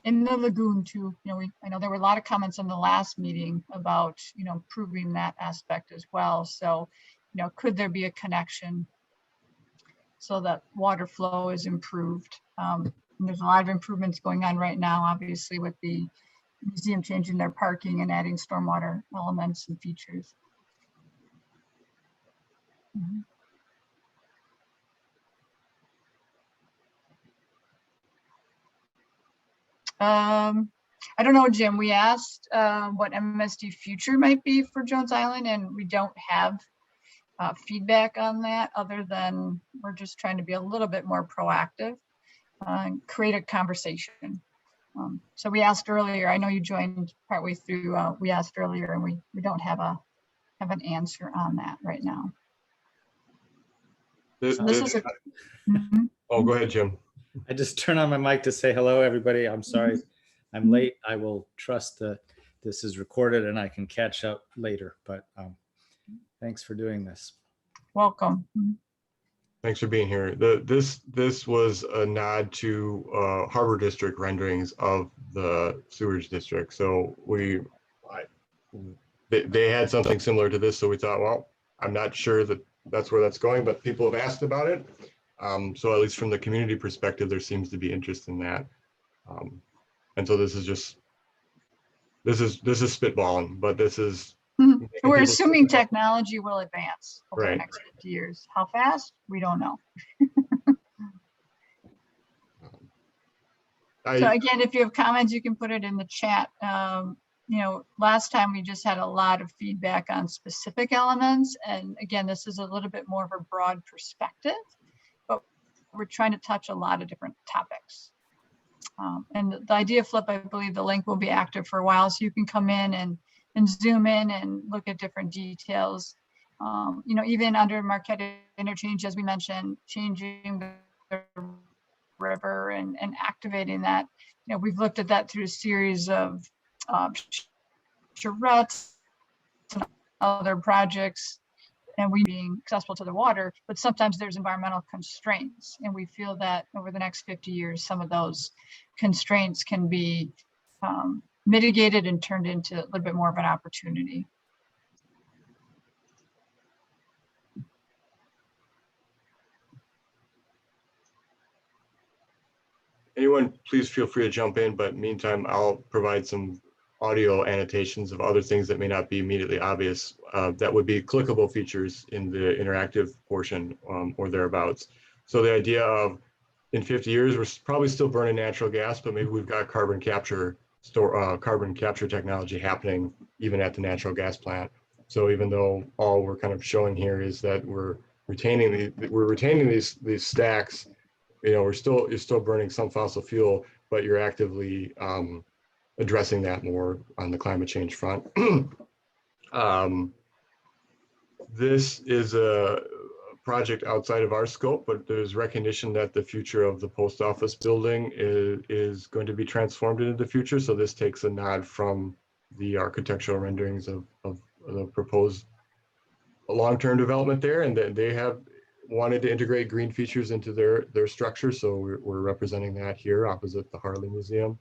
In the lagoon too, I know there were a lot of comments on the last meeting about, improving that aspect as well. So, could there be a connection so that water flow is improved? There's a lot of improvements going on right now, obviously, with the museum changing their parking and adding stormwater elements and features. Mm-hmm. I don't know, Jim, we asked what MSD future might be for Jones Island, and we don't have feedback on that other than we're just trying to be a little bit more proactive and create a conversation. So we asked earlier, I know you joined partway through, we asked earlier, and we don't have an answer on that right now. Oh, go ahead, Jim. I just turned on my mic to say hello, everybody. I'm sorry I'm late. I will trust that this is recorded and I can catch up later, but thanks for doing this. Welcome. Thanks for being here. This was a nod to Harbor District renderings of the sewage district. So they had something similar to this. So we thought, well, I'm not sure that that's where that's going, but people have asked about it. So at least from the community perspective, there seems to be interest in that. And so this is spitballing, but this is. We're assuming technology will advance over Right. the next 50 years. How fast? We don't know. So again, if you have comments, you can put it in the chat. last time we just had a lot of feedback on specific elements. And again, this is a little bit more of a broad perspective, but we're trying to touch a lot of different topics. And the idea flip, I believe the link will be active for a while, so you can come in and zoom in and look at different details. Even under Marquette Interchange, as we mentioned, changing the river and activating that. We've looked at that through a series of charrettes and other projects, and we being accessible to the water, but sometimes there's environmental constraints. And we feel that over the next 50 years, some of those constraints can be mitigated and turned into a little bit more of an opportunity. Anyone, please feel free to jump in, but meantime, I'll provide some audio annotations of other things that may not be immediately obvious that would be clickable features in the interactive portion or thereabouts. So the idea of in 50 years, we're probably still burning natural gas, but maybe we've got carbon capture technology happening even at the natural gas plant. So even though all we're kind of showing here is that we're retaining these stacks, you're still burning some fossil fuel, but you're actively addressing that more on the climate change front. This is a project outside of our scope, but there's recognition that the future of the post office building is going to be transformed into the future. So this takes a nod from the architectural renderings of the proposed long-term development there, and that they have wanted to integrate green features into their structure. So we're representing that here opposite the Harley Museum.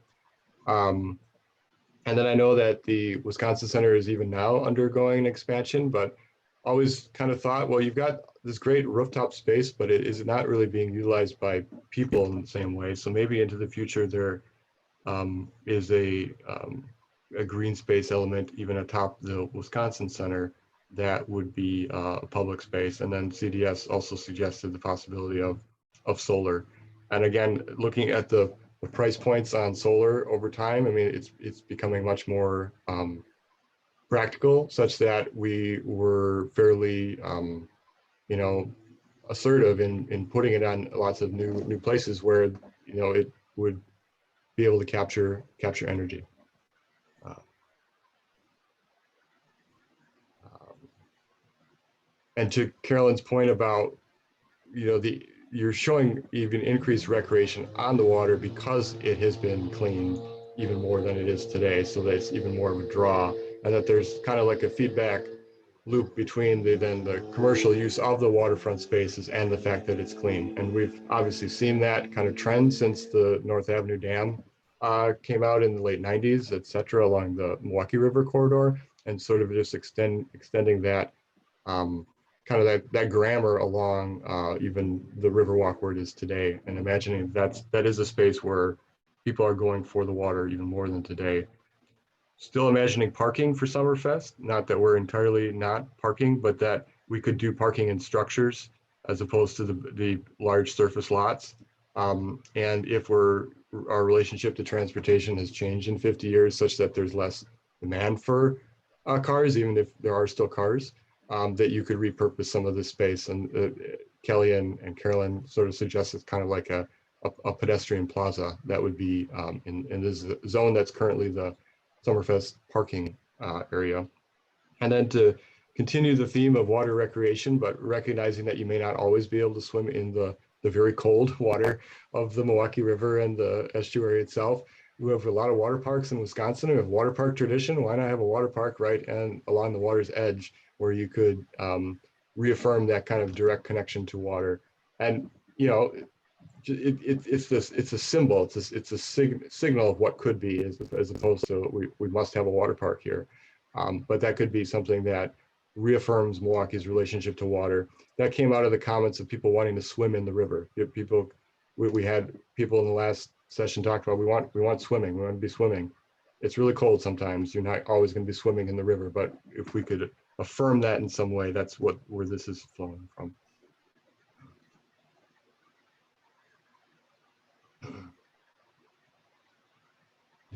And then I know that the Wisconsin Center is even now undergoing an expansion, but always kind of thought, well, you've got this great rooftop space, but it is not really being utilized by people in the same way. So maybe into the future there is a green space element even atop the Wisconsin Center that would be a public space. And then CDS also suggested the possibility of solar. And again, looking at the price points on solar over time, I mean, it's becoming much more practical, such that we were fairly, assertive in putting it on lots of new places where, it would be able to capture energy. And to Carolyn's point about, you're showing even increased recreation on the water because it has been cleaned even more than it is today. So that's even more of a draw, and that there's kind of like a feedback loop between the commercial use of the waterfront spaces and the fact that it's clean. And we've obviously seen that kind of trend since the North Avenue Dam came out in the late 90s, et cetera, along the Milwaukee River corridor, and sort of just extending that kind of that grammar along even the Riverwalk where it is today, and imagining that is a space where people are going for the water even more than today. Still imagining parking for Summerfest, not that we're entirely not parking, but that we could do parking in structures as opposed to the large surface lots. And if our relationship to transportation has changed in 50 years such that there's less demand for cars, even if there are still cars, that you could repurpose some of the space. And Kelly and Carolyn sort of suggested kind of like a pedestrian plaza that would be in this zone that's currently the Summerfest parking area. And then to continue the theme of water recreation, but recognizing that you may not always be able to swim in the very cold water of the Milwaukee River and the estuary itself. We have a lot of water parks in Wisconsin. We have water park tradition. Why not have a water park right and along the water's edge where you could reaffirm that kind of direct connection to water? And it's a symbol. It's a signal of what could be, as opposed to we must have a water park here. But that could be something that reaffirms Milwaukee's relationship to water. That came out of the comments of people wanting to swim in the river. We had people in the last session talked about we want swimming. We want to be swimming. It's really cold sometimes. You're not always going to be swimming in the river, but if we could affirm that in some way, that's where this is flowing from.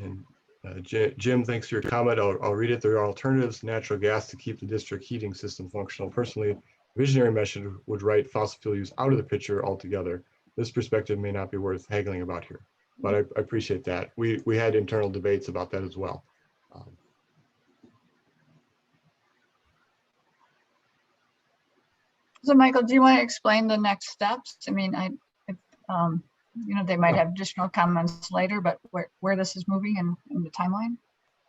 And Jim, thanks for your comment. I'll read it. There are alternatives to natural gas to keep the district heating system functional. Personally, visionary method would write fossil fuel use out of the picture altogether. This perspective may not be worth haggling about here, but I appreciate that. We had internal debates about that as well. So Michael, do you want to explain the next steps? I mean, you know, they might have additional comments later, but where this is moving in the timeline?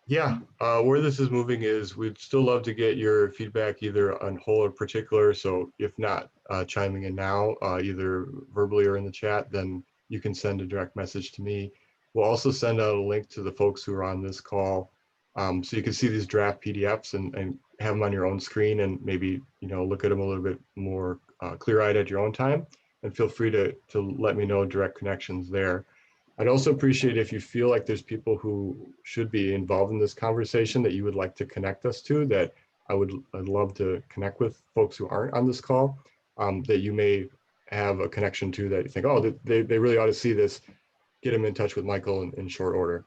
Yeah, where this is moving is we'd still love to get your feedback either on whole or particular. So if not chiming in now, either verbally or in the chat, then you can send a direct message to me. We'll also send out a link to the folks who are on this call. So you can see these draft PDFs and have them on your own screen and maybe, you know, look at them a little bit more clear-eyed at your own time. And feel free to let me know direct connections there. I'd also appreciate if you feel like there's people who should be involved in this conversation that you would like to connect us to, that I'd love to connect with folks who aren't on this call, that you may have a connection to that you think, oh, they really ought to see this, get them in touch with Michael in short order.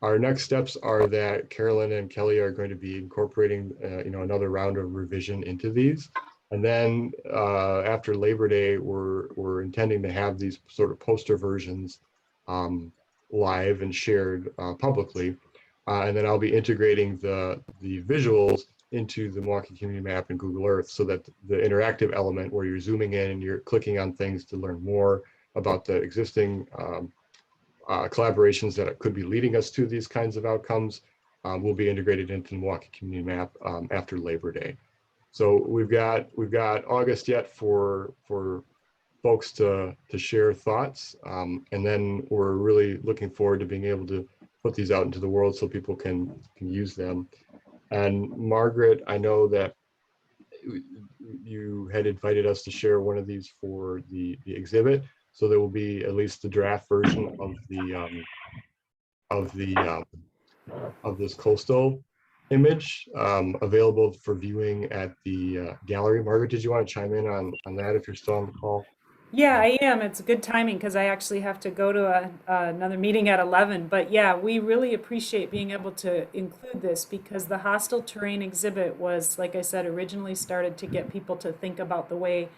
Our next steps are that Carolyn and Kelly are going to be incorporating you know, another round of revision into these. And then after Labor Day, we're intending to have these sort of poster versions live and shared publicly. And then I'll be integrating the visuals into the Milwaukee Community Map and Google Earth so that the interactive element where you're zooming in and you're clicking on things to learn more about the existing collaborations that could be leading us to these kinds of outcomes will be integrated into the Milwaukee Community Map after Labor Day. So we've got August yet for folks to share thoughts, and then we're really looking forward to being able to put these out into the world so people can use them. And Margaret, I know that you had invited us to share one of these for the exhibit, so there will be at least the draft version of this coastal image available for viewing at the gallery. Margaret, did you want to chime in on that if you're still on the call? Yeah, I am. It's good timing because I actually have to go to another meeting at 11. But yeah, we really appreciate being able to include this because the hostile terrain exhibit was, like I said, originally started to get people to think about the way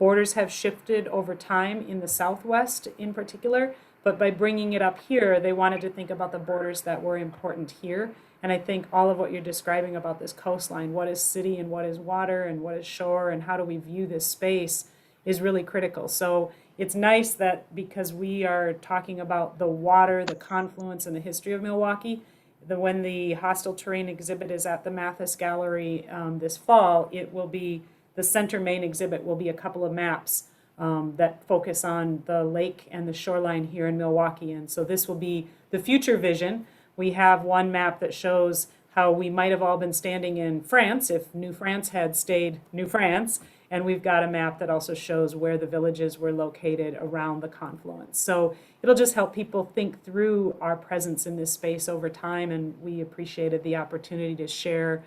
borders have shifted over time in the Southwest in particular. But by bringing it up here, they wanted to think about the borders that were important here. And I think all of what you're describing about this coastline, what is city and what is water and what is shore and how do we view this space, is really critical. So it's nice that because we are talking about the water, the confluence, and the history of Milwaukee, when the hostile terrain exhibit is at the Mathis Gallery this fall, it will be, the center main exhibit will be a couple of maps that focus on the lake and the shoreline here in Milwaukee. And so this will be the future vision. We have one map that shows how we might have all been standing in France if New France had stayed New France. And we've got a map that also shows where the villages were located around the confluence. So it'll just help people think through our presence in this space over time. And we appreciated the opportunity to share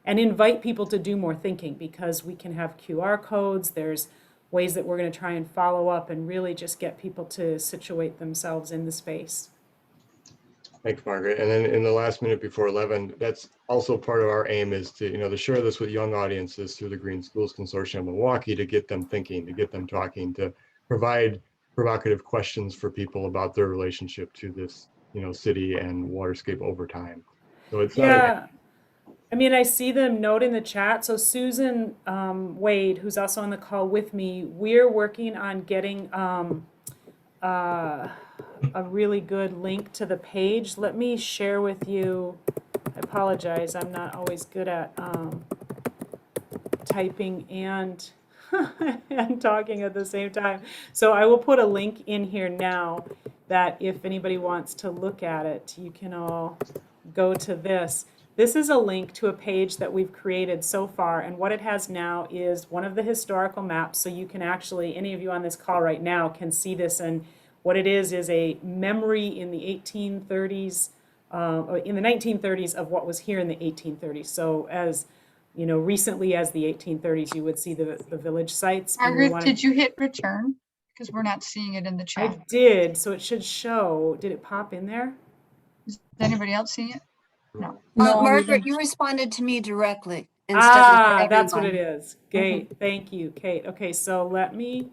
and invite people to do more thinking because we can have QR codes. There's ways that we're going to try and follow up and really just get people to situate themselves in the space. Thanks, Margaret. And then in the last minute before 11, that's also part of our aim is to, to share this with young audiences through the Green Schools Consortium of Milwaukee to get them thinking, to get them talking, to provide provocative questions for people about their relationship to this, city and waterscape over time. So it's not I mean, I see the note in the chat. So Susan Wade, who's also on the call with me, we're working on getting a really good link to the page. Let me share with you. I apologize. I'm not always good at typing and and talking at the same time. So I will put a link in here now that if anybody wants to look at it, you can all go to this. This is a link to a page that we've created so far, and what it has now is one of the historical maps, so you can actually, any of you on this call right now can see this, and what it is a memory in the 1830s, or in the 1930s of what was here in the 1830s. So as, recently as the 1830s, you would see the village sites. Margaret, did you hit return? Because we're not seeing it in the chat. I did, so it should show. Did it pop in there? Is anybody else seeing it? No. No, we Margaret, don't. you responded to me directly instead of to That's what it everyone. is. Great, thank you, Kate. Okay, so let me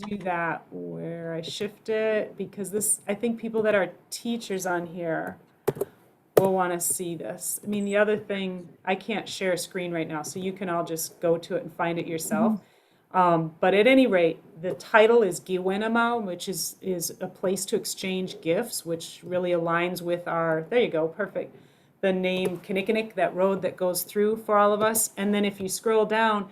do that where I shift it, because this, I think people that are teachers on here will want to see this. I mean, the other thing, I can't share a screen right now, so you can all just go to it and find it yourself. But at any rate, the title is Giwenamau, which is a place to exchange gifts, which really aligns with our, there you go, perfect, the name Kinnickinnick, that road that goes through for all of us. And then if you scroll down,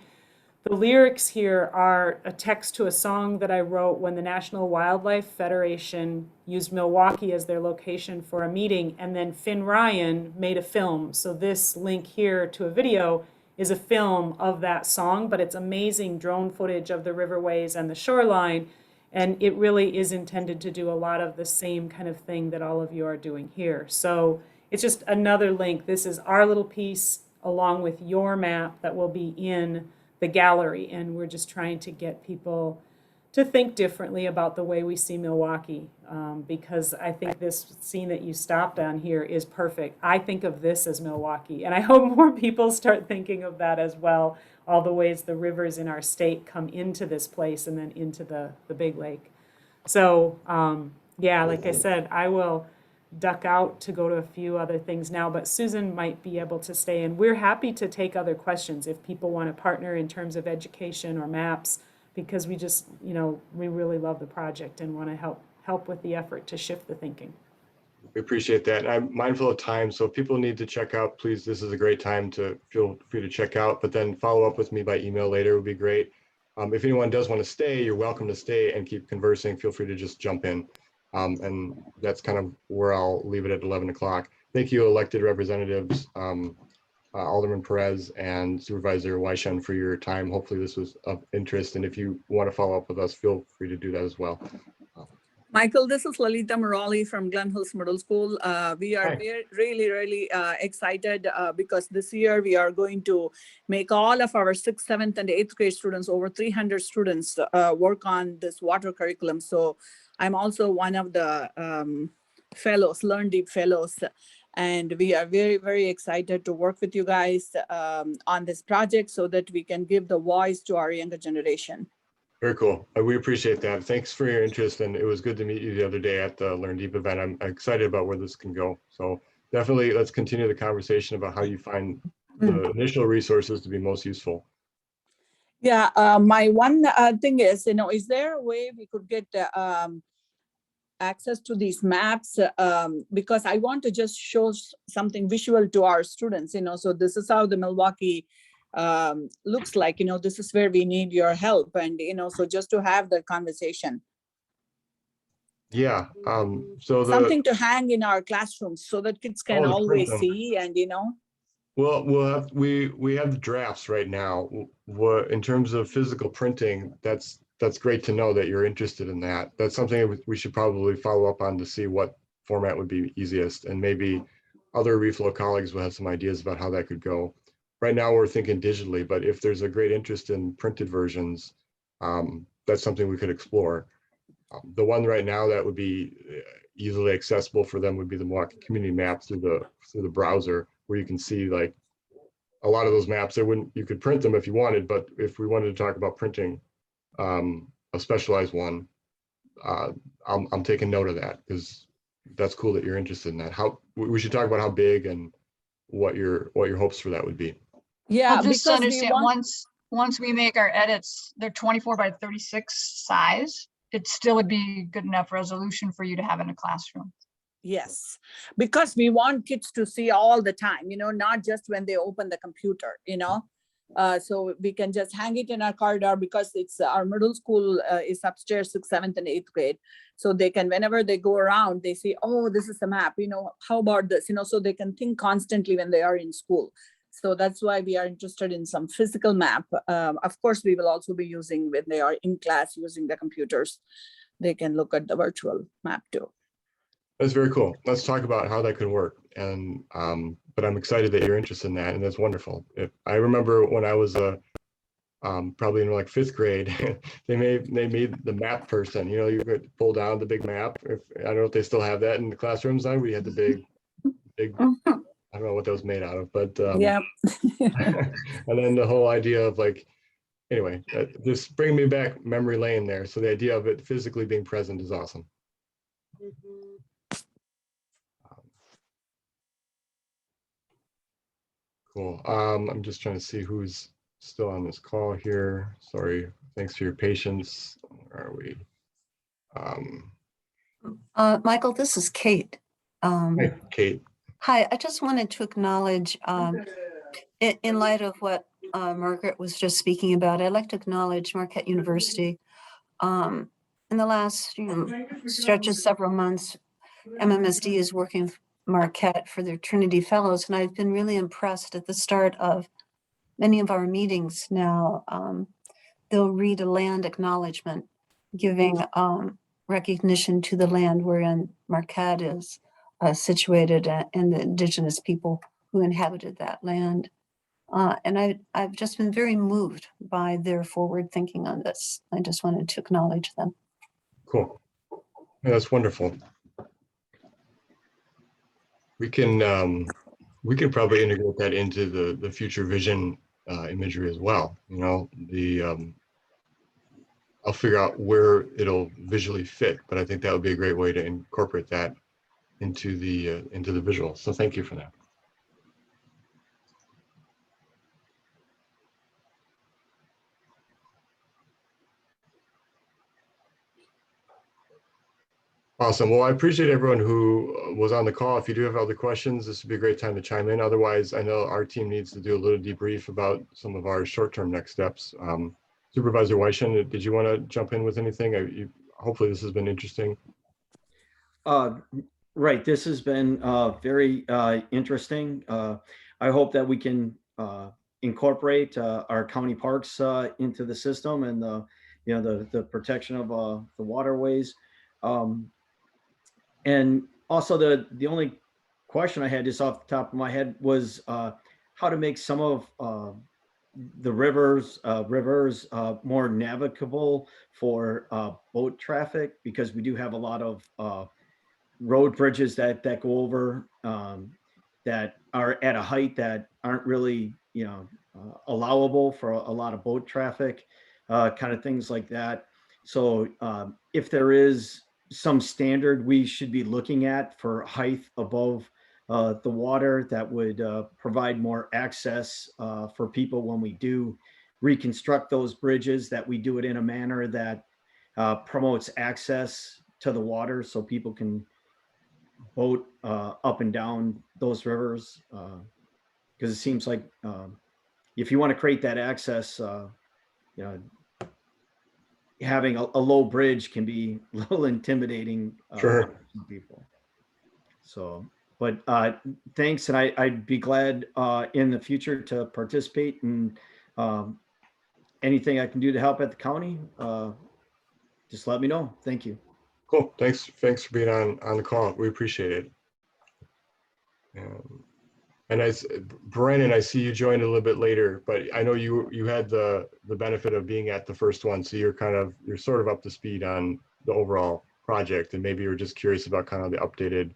the lyrics here are a text to a song that I wrote when the National Wildlife Federation used Milwaukee as their location for a meeting, and then Finn Ryan made a film. So this link here to a video is a film of that song, but it's amazing drone footage of the riverways and the shoreline, and it really is intended to do a lot of the same kind of thing that all of you are doing here. So it's just another link. This is our little piece along with your map that will be in the gallery, and we're just trying to get people to think differently about the way we see Milwaukee, because I think this scene that you stopped on here is perfect. I think of this as Milwaukee, and I hope more people start thinking of that as well, all the ways the rivers in our state come into this place and then into the big lake. So yeah, like I said, I will duck out to go to a few other things now, but Susan might be able to stay, and we're happy to take other questions if people want to partner in terms of education or maps, because we just, we really love the project and want to help with the effort to shift the thinking. We appreciate that. And I'm mindful of time, so if people need to check out, please, this is a great time to feel free to check out, but then follow up with me by email later would be great. If anyone does want to stay, you're welcome to stay and keep conversing. Feel free to just jump in. And that's kind of where I'll leave it at 11 o'clock. Thank you, elected representatives, Alderman Perez and Supervisor Weishan, for your time. Hopefully this was of interest. And if you want to follow up with us, feel free to do that as well. Michael, this is Lalita Murali from Glen Hills Middle School. We are really excited because this year we are going to make all of our 6th, 7th, and 8th grade students, over 300 students, work on this water curriculum. So I'm also one of the fellows, Learn Deep fellows, and we are very excited to work with you guys on this project so that we can give the voice to our younger generation. Very cool. We appreciate that. Thanks for your interest, and it was good to meet you the other day at the Learn Deep event. I'm excited about where this can go. So definitely let's continue the conversation about how you find the initial resources to be most useful. Yeah, my one thing is, is there a way we could get access to these maps? Because I want to just show something visual to our students, so this is how the Milwaukee looks like, this is where we need your help, and so just to have the conversation. Yeah, so something to hang in our classrooms so that kids can always see, and well, we have the drafts right now. In terms of physical printing, that's great to know that you're interested in that. That's something we should probably follow up on to see what format would be easiest, and maybe other Reflow colleagues will have some ideas about how that could go. Right now we're thinking digitally, but if there's a great interest in printed versions, that's something we could explore. The one right now that would be easily accessible for them would be the Milwaukee Community Map through the browser, where you can see like a lot of those maps. You could print them if you wanted, but if we wanted to talk about printing a specialized one, I'm taking note of that, because that's cool that you're interested in that. We should talk about how big and what your hopes for that would be. Yeah, I'll just understand, once we make our edits, they're 24 by 36 size. It still would be good enough resolution for you to have in a classroom. Yes, because we want kids to see all the time, not just when they open the computer, so we can just hang it in our corridor, because it's our middle school is upstairs, 6th, 7th, and 8th grade. So they can, whenever they go around, they see, oh, this is the map, how about this, so they can think constantly when they are in school. So that's why we are interested in some physical map. Of course, we will also be using, when they are in class using the computers, they can look at the virtual map too. That's very cool. Let's talk about how that could work. And but I'm excited that you're interested in that, and that's wonderful. I remember when I was a probably in like 5th grade, they made the map person. You know, you could pull down the big map. I don't know if they still have that in the classrooms now. We had the big, I don't know what that was made out of, but Yeah. and then the whole idea of like, anyway, just bring me back memory lane there. So the idea of it physically being present is awesome. Cool. I'm just trying to see who's still on this call here. Sorry. Thanks for your patience. Where are we? Michael, this is Kate. Hey, Kate. Hi, I just wanted to acknowledge, in light of what Margaret was just speaking about, I'd like to acknowledge Marquette University. In the last stretch of several months, MMSD is working with Marquette for their Trinity Fellows, and I've been really impressed at the start of many of our meetings now. They'll read a land acknowledgement, giving recognition to the land wherein Marquette is situated and the indigenous people who inhabited that land. And I've just been very moved by their forward thinking on this. I just wanted to acknowledge them. Cool. Yeah, that's wonderful. We can probably integrate that into the future vision imagery as well. You know, I'll figure out where it'll visually fit, but I think that would be a great way to incorporate that into the visual. So thank you for that. Awesome. Well, I appreciate everyone who was on the call. If you do have other questions, this would be a great time to chime in. Otherwise, I know our team needs to do a little debrief about some of our short-term next steps. Supervisor Weishen, did you want to jump in with anything? Hopefully this has been interesting. Right. This has been very interesting. I hope that we can incorporate our county parks into the system and the protection of the waterways. And also the only question I had just off the top of my head was how to make some of the rivers more navigable for boat traffic, because we do have a lot of road bridges that go over that are at a height that aren't really allowable for a lot of boat traffic, kind of things like that. So if there is some standard we should be looking at for height above the water, that would provide more access for people when we do reconstruct those bridges, that we do it in a manner that promotes access to the water so people can boat up and down those rivers. Because it seems like if you want to create that access, having a low bridge can be a little intimidating Sure. to people. So, but thanks, and I'd be glad in the future to participate in anything I can do to help at the county. Just let me know. Thank you. Cool. Thanks for being on the call. We appreciate it. And Brennan, I see you joined a little bit later, but I know you had the benefit of being at the first one, so you're sort of up to speed on the overall project, and maybe you're just curious about kind of the updated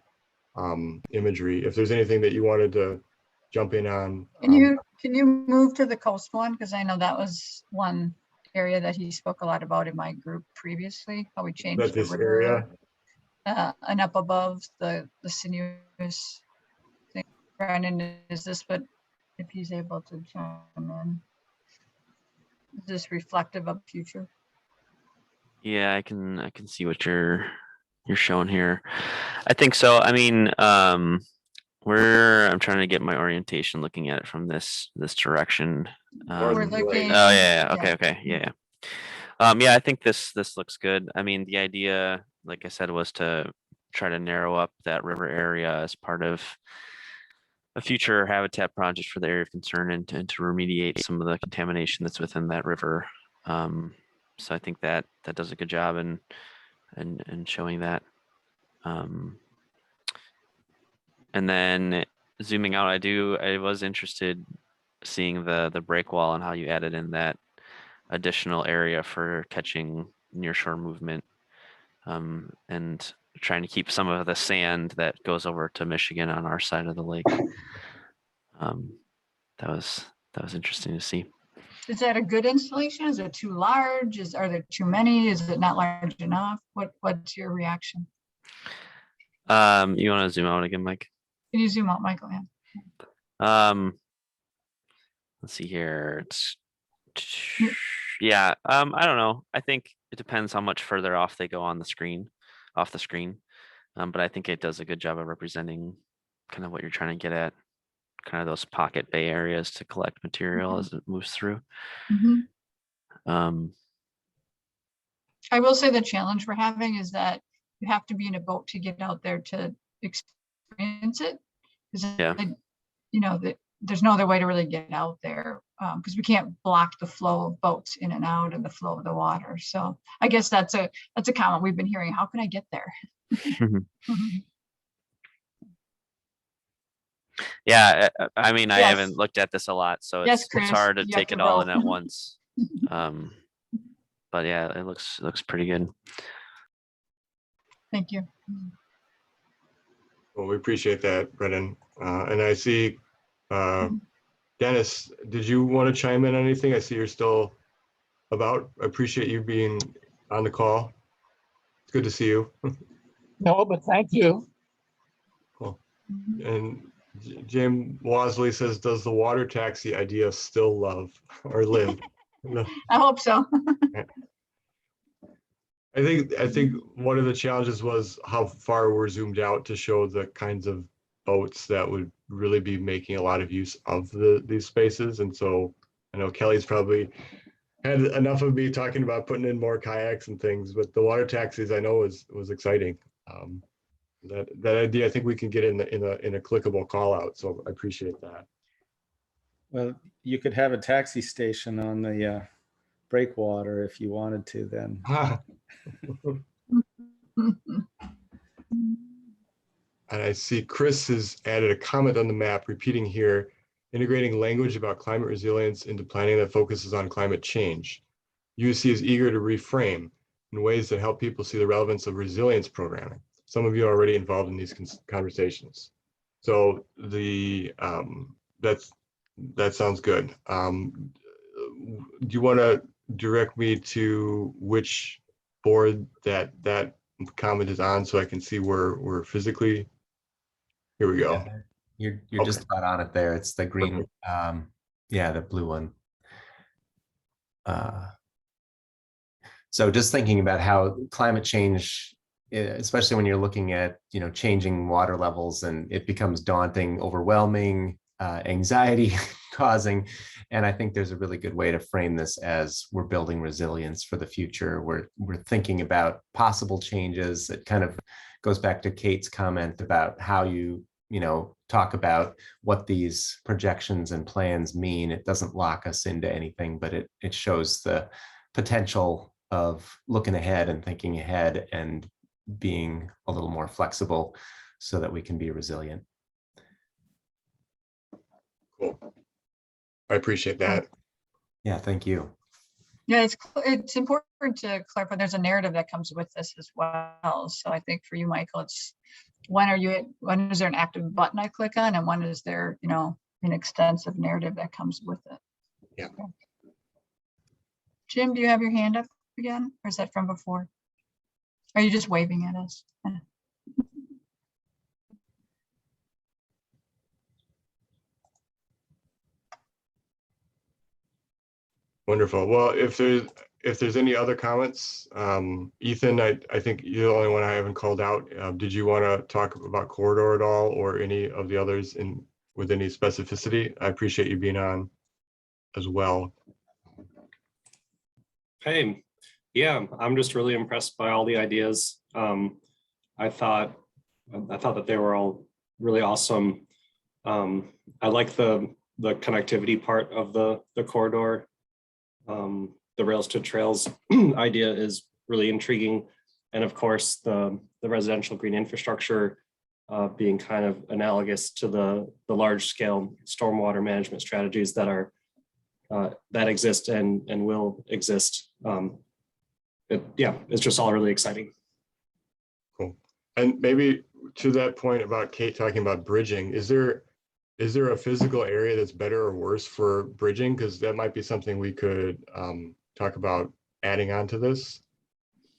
imagery. If there's anything that you wanted to jump in on. Can you move to the coast one? Because I know that was one area that he spoke a lot about in my group previously, how we changed the river and up above the sinuous thing. Brandon, is this what, if he's able to chime in, is this reflective of future? Yeah, I can see what you're showing here. I think so. I mean, I'm trying to get my orientation looking at it from this direction. We're looking. Oh yeah. Okay. Yeah. Yeah, I think this looks good. I mean, the idea, like I said, was to try to narrow up that river area as part of a future habitat project for the area of concern, and to remediate some of the contamination that's within that river. So I think that does a good job in showing that. And then zooming out, I was interested seeing the break wall and how you added in that additional area for catching nearshore movement, and trying to keep some of the sand that goes over to Michigan on our side of the lake. That was interesting to see. Is that a good installation? Is it too large? Are there too many? Is it not large enough? What's your reaction? You want to zoom out again, Mike? Can you zoom out, Michael? Yeah. Let's see here. It's yeah. I don't know. I think it depends how much further off they go on the screen, off the screen. But I think it does a good job of representing kind of what you're trying to get at, kind of those pocket bay areas to collect material as it moves through. I will say the challenge we're having is that you have to be in a boat to get out there to experience it. Yeah. You know, there's no other way to really get out there, because we can't block the flow of boats in and out and the flow of the water. So I guess that's a comment we've been hearing. How can I get there? Yeah, I mean, I Yes. haven't looked at this a lot, so Yes, it's Chris, hard to you have take to it all in roll. at once. But yeah, it looks pretty good. Thank you. Well, we appreciate that, Brennan. And I see, Dennis, did you want to chime in on anything? I see you're still about. I appreciate you being on the call. It's good to see you. No, but thank you. Cool. And Jim Wasley says, does the water taxi idea still live? I hope so. I think one of the challenges was how far we're zoomed out to show the kinds of boats that would really be making a lot of use of these spaces. And so I know Kelly's probably had enough of me talking about putting in more kayaks and things, but the water taxis I know was exciting. That idea I think we can get in a clickable call out. So I appreciate that. Well, you could have a taxi station on the breakwater if you wanted to then. And I see Chris has added a comment on the map, repeating here, integrating language about climate resilience into planning that focuses on climate change. UC is eager to reframe in ways that help people see the relevance of resilience programming. Some of you are already involved in these conversations. So that sounds good. Do you want to direct me to which board that comment is on so I can see where we're physically? Here we go. You're just about on it there. It's the green, yeah, the blue one. So just thinking about how climate change, especially when you're looking at, changing water levels, and it becomes daunting, overwhelming, anxiety causing. And I think there's a really good way to frame this as we're building resilience for the future. We're thinking about possible changes. It kind of goes back to Kate's comment about how you talk about what these projections and plans mean. It doesn't lock us into anything, but it shows the potential of looking ahead and thinking ahead and being a little more flexible so that we can be resilient. Cool. I appreciate that. Yeah, thank you. Yeah, it's important to clarify. There's a narrative that comes with this as well. So I think for you, Michael, it's when is there an active button I click on, and when is there, an extensive narrative that comes with it? Yeah. Jim, do you have your hand up again, or is that from before? Are you just waving at us? Wonderful. Well, if there's any other comments, Ethan, I think you're the only one I haven't called out. Did you want to talk about corridor at all, or any of the others with any specificity? I appreciate you being on as well. Hey, yeah, I'm just really impressed by all the ideas. I thought that they were all really awesome. I like the connectivity part of the corridor. The rails to trails idea is really intriguing. And of course, the residential green infrastructure being kind of analogous to the large scale stormwater management strategies that are that exist and will exist. Yeah, it's just all really exciting. Cool. And maybe to that point about Kate talking about bridging, is there a physical area that's better or worse for bridging? Because that might be something we could talk about adding on to this.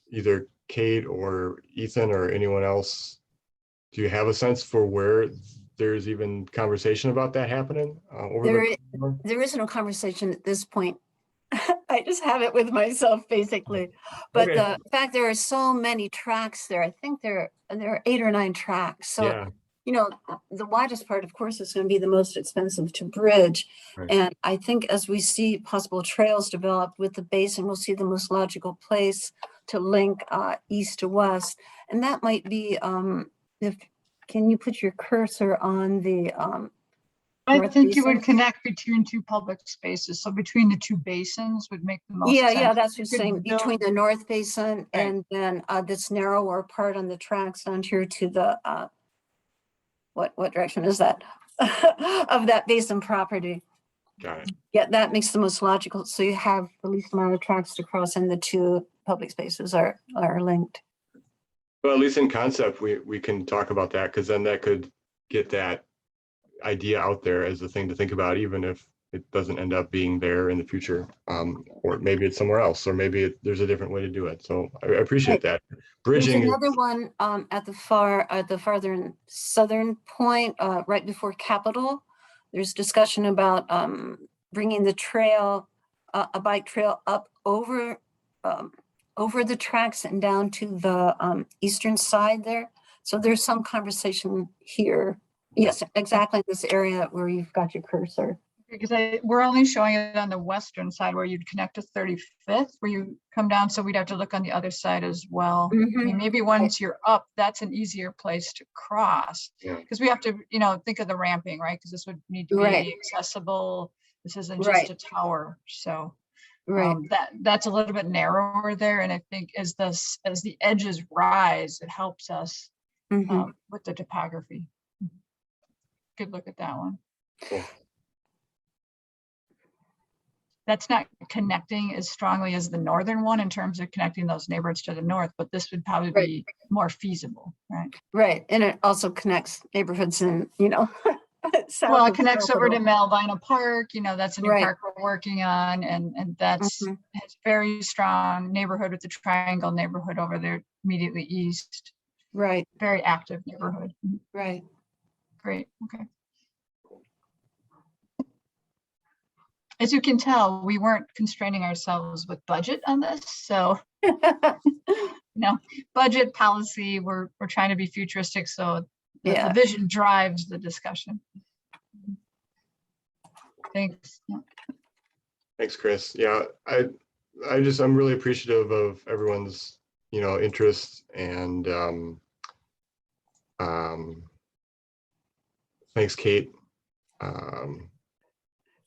Either Kate or Ethan or anyone else, do you have a sense for where there's even conversation about that happening There is no conversation at this point. I just have it with myself basically. But Okay. the fact there are so many tracks there, I think there are 8 or 9 tracks. So, Yeah. you know, the widest part, of course, is going to be the most expensive to bridge. Right. And I think as we see possible trails develop with the basin, we'll see the most logical place to link east to west. And that might be, can you put your cursor on the I north think you basin? would connect between 2 public spaces. So between the 2 basins would make the most Yeah, sense. yeah, that's what You I'm could saying, between build- the north basin Right. and then this narrower part on the tracks down here to the what direction is that? Of that basin property. Got it. Yeah, that makes the most logical. So you have the least amount of tracks to cross and the 2 public spaces are linked. Well, at least in concept, we can talk about that, because then that could get that idea out there as a thing to think about, even if it doesn't end up being there in the future. Or maybe it's somewhere else, or maybe there's a different way to do it. So I appreciate that. Bridging. There's another one at the farther southern point, right before Capitol. There's discussion about bringing the trail, a bike trail up over the tracks and down to the eastern side there. So there's some conversation here. Yes, exactly this area where you've got your cursor. Because we're only showing it on the western side where you'd connect to 35th, where you come down. So we'd have to look on the other side as well. I mean, maybe once you're up, that's an easier place to cross. Yeah. Because we have to, you know, think of the ramping, right? Because this would need to be Right. accessible. This isn't just Right. a tower. So Right. that's a little bit narrower there. And I think as the edges rise, it helps us with the topography. Good look at that one. Cool. That's not connecting as strongly as the northern one in terms of connecting those neighborhoods to the north, but this would probably be more feasible, right? Right, and it also connects neighborhoods in, you know, south Well, it of connects over to Capitol. Malvina Park, you know, that's a new Right. park we're working on, and that's it's very strong neighborhood with the triangle neighborhood over there immediately east. Right. Very active neighborhood. Right. Great, okay. As you can tell, we weren't constraining ourselves with budget on this, so budget policy, we're trying to be futuristic, so the vision drives the discussion. Thanks. Yeah. Thanks, Chris. Yeah, I'm really appreciative of everyone's, you know, interest, and thanks, Kate.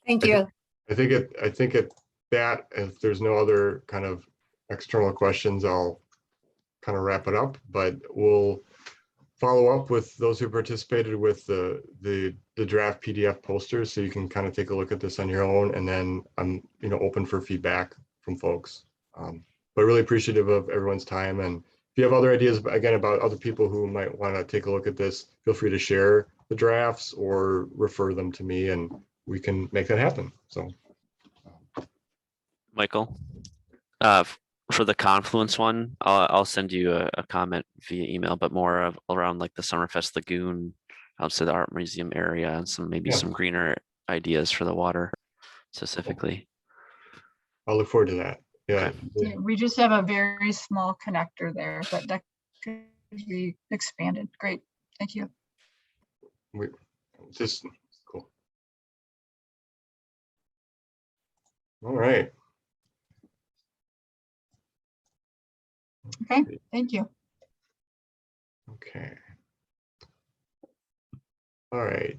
Thank you. I think at that, if there's no other kind of external questions, I'll kind of wrap it up, but we'll follow up with those who participated with the draft PDF posters, so you can kind of take a look at this on your own, and then I'm, you know, open for feedback from folks. But really appreciative of everyone's time, and if you have other ideas, again, about other people who might want to take a look at this, feel free to share the drafts or refer them to me, and we can make that happen. So, Michael, for the Confluence one, I'll send you a comment via email, but more of around like the Summerfest Lagoon outside the art museum area, and some greener ideas for the water specifically. I'll look forward to that. Yeah. Yeah, we just have a very small connector there, but that could be expanded. Great, thank you. Just cool. All right. Okay, thank you. Okay. All right.